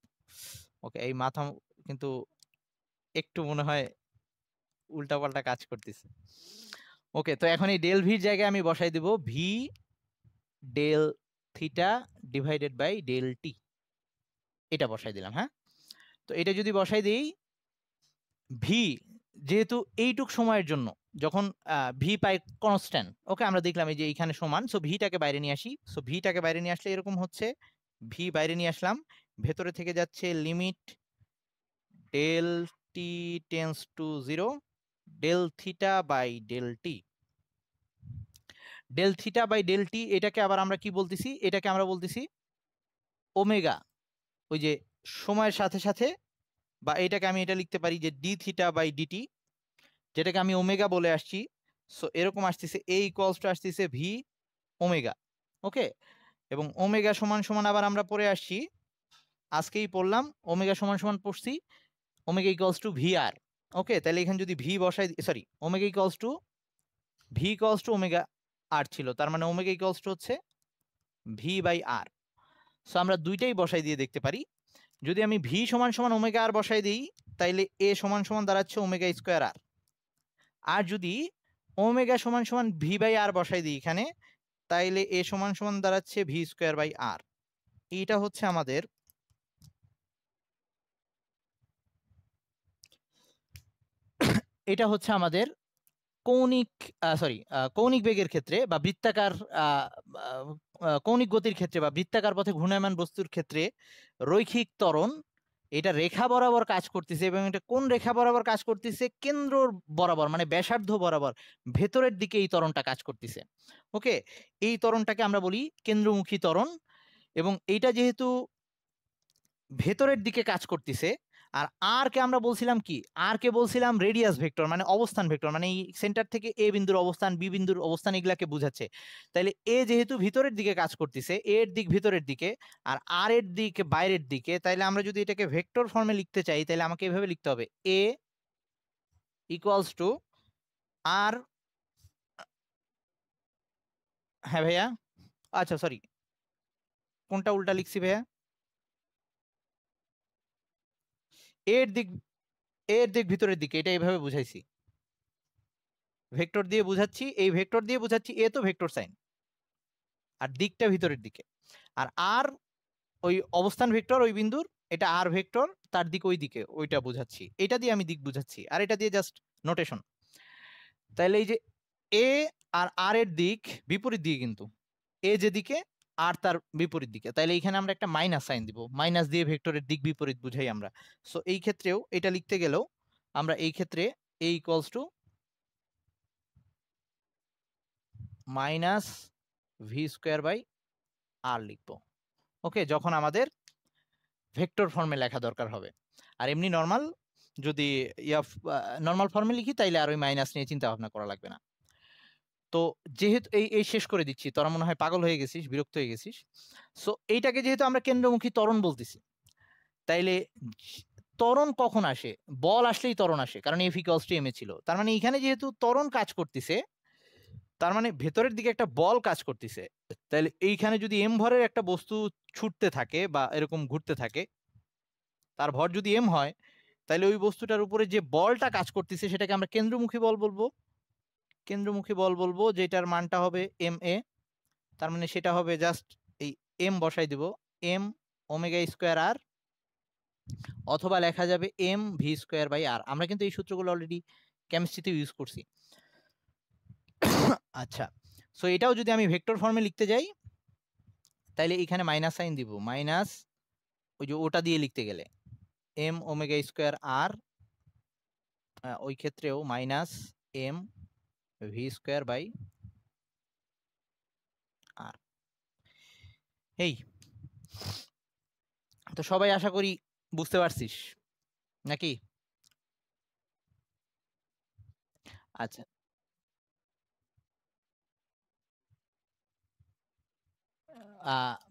ওকে, এই মাথা কিন্তু একটু মনে হয় উল্টাপাল্টা কাজ করতেছে। ওকে, তো এখন এই ডেল ভির জায়গায় আমি বসাই দেব V del theta divided by del T, এটা বসাই দিলাম। হ্যাঁ, তো এটা যদি বসাই দিই, ভি যেহেতু এইটুক সময়ের জন্য যখন ভি পাই কনস্ট্যান্ট, ওকে আমরা দেখলাম এই যে এইখানে সমান, সো ভিটাকে বাইরে নিয়ে আসি। সো ভিটাকে বাইরে নিয়ে আসলে এরকম হচ্ছে, ভি বাইরে নিয়ে আসলাম, ভেতরে থেকে যাচ্ছে limit del T tends to 0 del theta by del t. Del theta by del t এটাকে আবার আমরা কি বলতেছি, এটাকে আমরা বলতেছি ওমেগা, ওই যে সময়ের সাথে সাথে, বা এটাকে আমি এটা লিখতে পারি যে ডি থিটা বাই ডিটি, যেটাকে আমি ওমেগা বলে আসছি। সো এরকম আসতেছে, এ ইকুয়ালস টু আসতেছে ভি ওমেগা। ওকে, এবং ওমেগা সমান সমান আবার আমরা পড়ে আসছি, আজকেই পড়লাম, ওমেগা সমান সমান পড়ছি omega equals to V R. Okay, তাহলে এখানে যদি ভি বসাই, sorry, omega equals to V equals to omega R ছিল, তার মানে ওমেগা ইকুয়ালস টু হচ্ছে ভি বাই আর। সো আমরা দুইটাই বসাই দিয়ে দেখতে পারি। যদি আমি ভি সমান সমান ওমেগা আর বসাই দিই, তাইলে এ সমান সমান দাঁড়াচ্ছে ওমেগা স্কোয়ার আর। আর যদি ওমেগা সমান সমান ভি বাই আর বসাই দিই এখানে, তাইলে এ সমান সমান দাঁড়াচ্ছে ভি স্কোয়ার বাই আর। এইটা হচ্ছে আমাদের এটা হচ্ছে আমাদের কৌণিক, সরি, কৌণিক বেগের ক্ষেত্রে বা বৃত্তাকার কৌণিক গতির ক্ষেত্রে বা বৃত্তাকার পথে ঘূর্ণায়মান বস্তুর ক্ষেত্রে রৈখিক ত্বরণ, এটা রেখা বরাবর কাজ করতেছে, এবং এটা কোন রেখা বরাবর কাজ করতেছে, কেন্দ্র বরাবর, মানে ব্যাসার্ধ বরাবর ভেতরের দিকে এই ত্বরণটা কাজ করতেছে। ওকে, এই ত্বরণটাকে আমরা বলি কেন্দ্রমুখী ত্বরণ। এবং এইটা যেহেতু ভেতরের দিকে কাজ করতেছে, আর আর কে আমরা বলছিলাম কি, আর কে বলছিলাম রেডিয়াস ভেক্টর, মানে অবস্থান ভেক্টর, মানে এই সেন্টার থেকে এ বিন্দুর অবস্থান, বি বিন্দুর অবস্থান, এগুলাকে বোঝাচ্ছে। তাইলে এ যেহেতু ভিতরের দিকে কাজ করতেছে, এর দিক ভিতরের দিকে, আর আর এর দিক বাইরের দিকে, তাইলে আমরা যদি এটাকে ভেক্টর ফর্মে লিখতে চাই, তাহলে আমাকে এভাবে লিখতে হবে, এ ইকুয়ালস টু আর, হ্যাঁ ভাইয়া, আচ্ছা সরি, কোনটা উল্টা লিখছি ভাইয়া, এর দিক, এর দিক ভিতরের দিকে, এটা এইভাবে বুঝাইছি, ভেক্টর দিয়ে বুঝাচ্ছি, এই ভেক্টর দিয়ে বুঝাচ্ছি, এ তো ভেক্টর সাইন, আর দিকটা ভিতরের দিকে, আর আর ওই অবস্থান ভেক্টর ওই বিন্দুর, এটা আর ভেক্টর, তার দিক ওই দিকে, ওইটা বুঝাচ্ছি, এটা দিয়ে আমি দিক বুঝাচ্ছি, আর এটা দিয়ে জাস্ট নোটেশন। তাহলে এই যে এ আর আর এর দিক বিপরীত দিকে, কিন্তু এ যেদিকে আর তার বিপরীত দিকে, তাহলে এইখানে আমরা একটা মাইনাস সাইন দিব, মাইনাস দিয়ে ভেক্টরের দিক বিপরীত বুঝাই আমরা। সো এই ক্ষেত্রেও এটা লিখতে গেলেও আমরা এই ক্ষেত্রে A equals to minus V square by R লিখবো। ওকে, যখন আমাদের ভেক্টর ফর্মে লেখা দরকার হবে। আর এমনি নর্মাল যদি নর্মাল ফর্মে লিখি, তাইলে আর ওই মাইনাস নিয়ে চিন্তা ভাবনা করা লাগবে না। তো যেহেতু এই এই শেষ করে দিচ্ছি, তোরা মনে হয় পাগল হয়ে গেছিস, বিরক্ত হয়ে গেছিস। সো এইটাকে যেহেতু আমরা কেন্দ্রমুখী ত্বরণ বলতেছি, তাইলে ত্বরণ কখন আসে, বল আসলেই ত্বরণ আসে, কারণ F equals to M A ছিল। তার মানে এখানে যেহেতু ত্বরণ কাজ করতেছে, তার মানে ভেতরের দিকে একটা বল কাজ করতেছে। তাহলে এইখানে যদি এম ভরের একটা বস্তু ছুটতে থাকে বা এরকম ঘুরতে থাকে, তার ভর যদি এম হয়, তাহলে ওই বস্তুটার উপরে যে বলটা কাজ করতেছে সেটাকে আমরা কেন্দ্রমুখী বল বলবো, কেন্দ্রমুখী বল বলবো, যেটার মানটা হবে এম এ। তার মানে সেটা হবে জাস্ট এই এম বসাই দিব, এম ওমেগা স্কোয়ার আর, অথবা লেখা যাবে এম ভি স্কোয়ার বাই আর। আমরা কিন্তু এই সূত্রগুলো অলরেডি কেমিস্ট্রিতে ইউজ করছি। আচ্ছা, সো এটাও যদি আমি ভেক্টর ফর্মে লিখতে যাই, তাইলে এখানে মাইনাস সাইন দিব, মাইনাস ওই যে ওটা দিয়ে লিখতে গেলে এম ওমেগা স্কোয়ার আর, ওই ক্ষেত্রেও minus M V square by R. এই তো সবাই আশা করি বুঝতে পারছিস নাকি? আচ্ছা,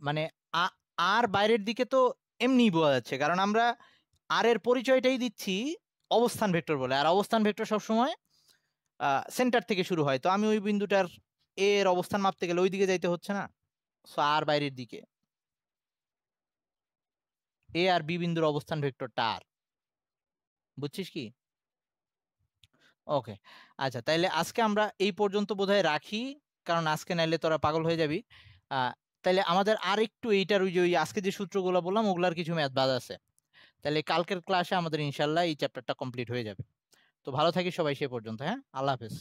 মানে আর বাইরের দিকে তো এমনি বোঝা যাচ্ছে, কারণ আমরা আর এর পরিচয়টাই দিচ্ছি অবস্থান ভেক্টর বলে, আর অবস্থান ভেক্টর সবসময় সেন্টার থেকে শুরু হয়। তো আমি ওই বিন্দুটার এর অবস্থান মাপতে গেলে ওই দিকে যাইতে হচ্ছে না, সো আর বাইরের দিকে। এ আর বি বিন্দুর অবস্থান ভেক্টরটা আর। বুঝছিস কি? ওকে, আচ্ছা তাইলে আজকে আমরা এই পর্যন্ত বোধহয় রাখি, কারণ আজকে নাইলে তোরা পাগল হয়ে যাবি। তাইলে আমাদের আর একটু এইটার ওই যে ওই আজকে যে সূত্রগুলো বললাম ওগুলার কিছু ম্যাথ বাদ আছে। তাহলে কালকের ক্লাসে আমাদের ইনশাল্লাহ এই চ্যাপ্টারটা কমপ্লিট হয়ে যাবে। তো ভালো থাকিস সবাই সে পর্যন্ত, হ্যাঁ, আল্লাহ হাফেজ।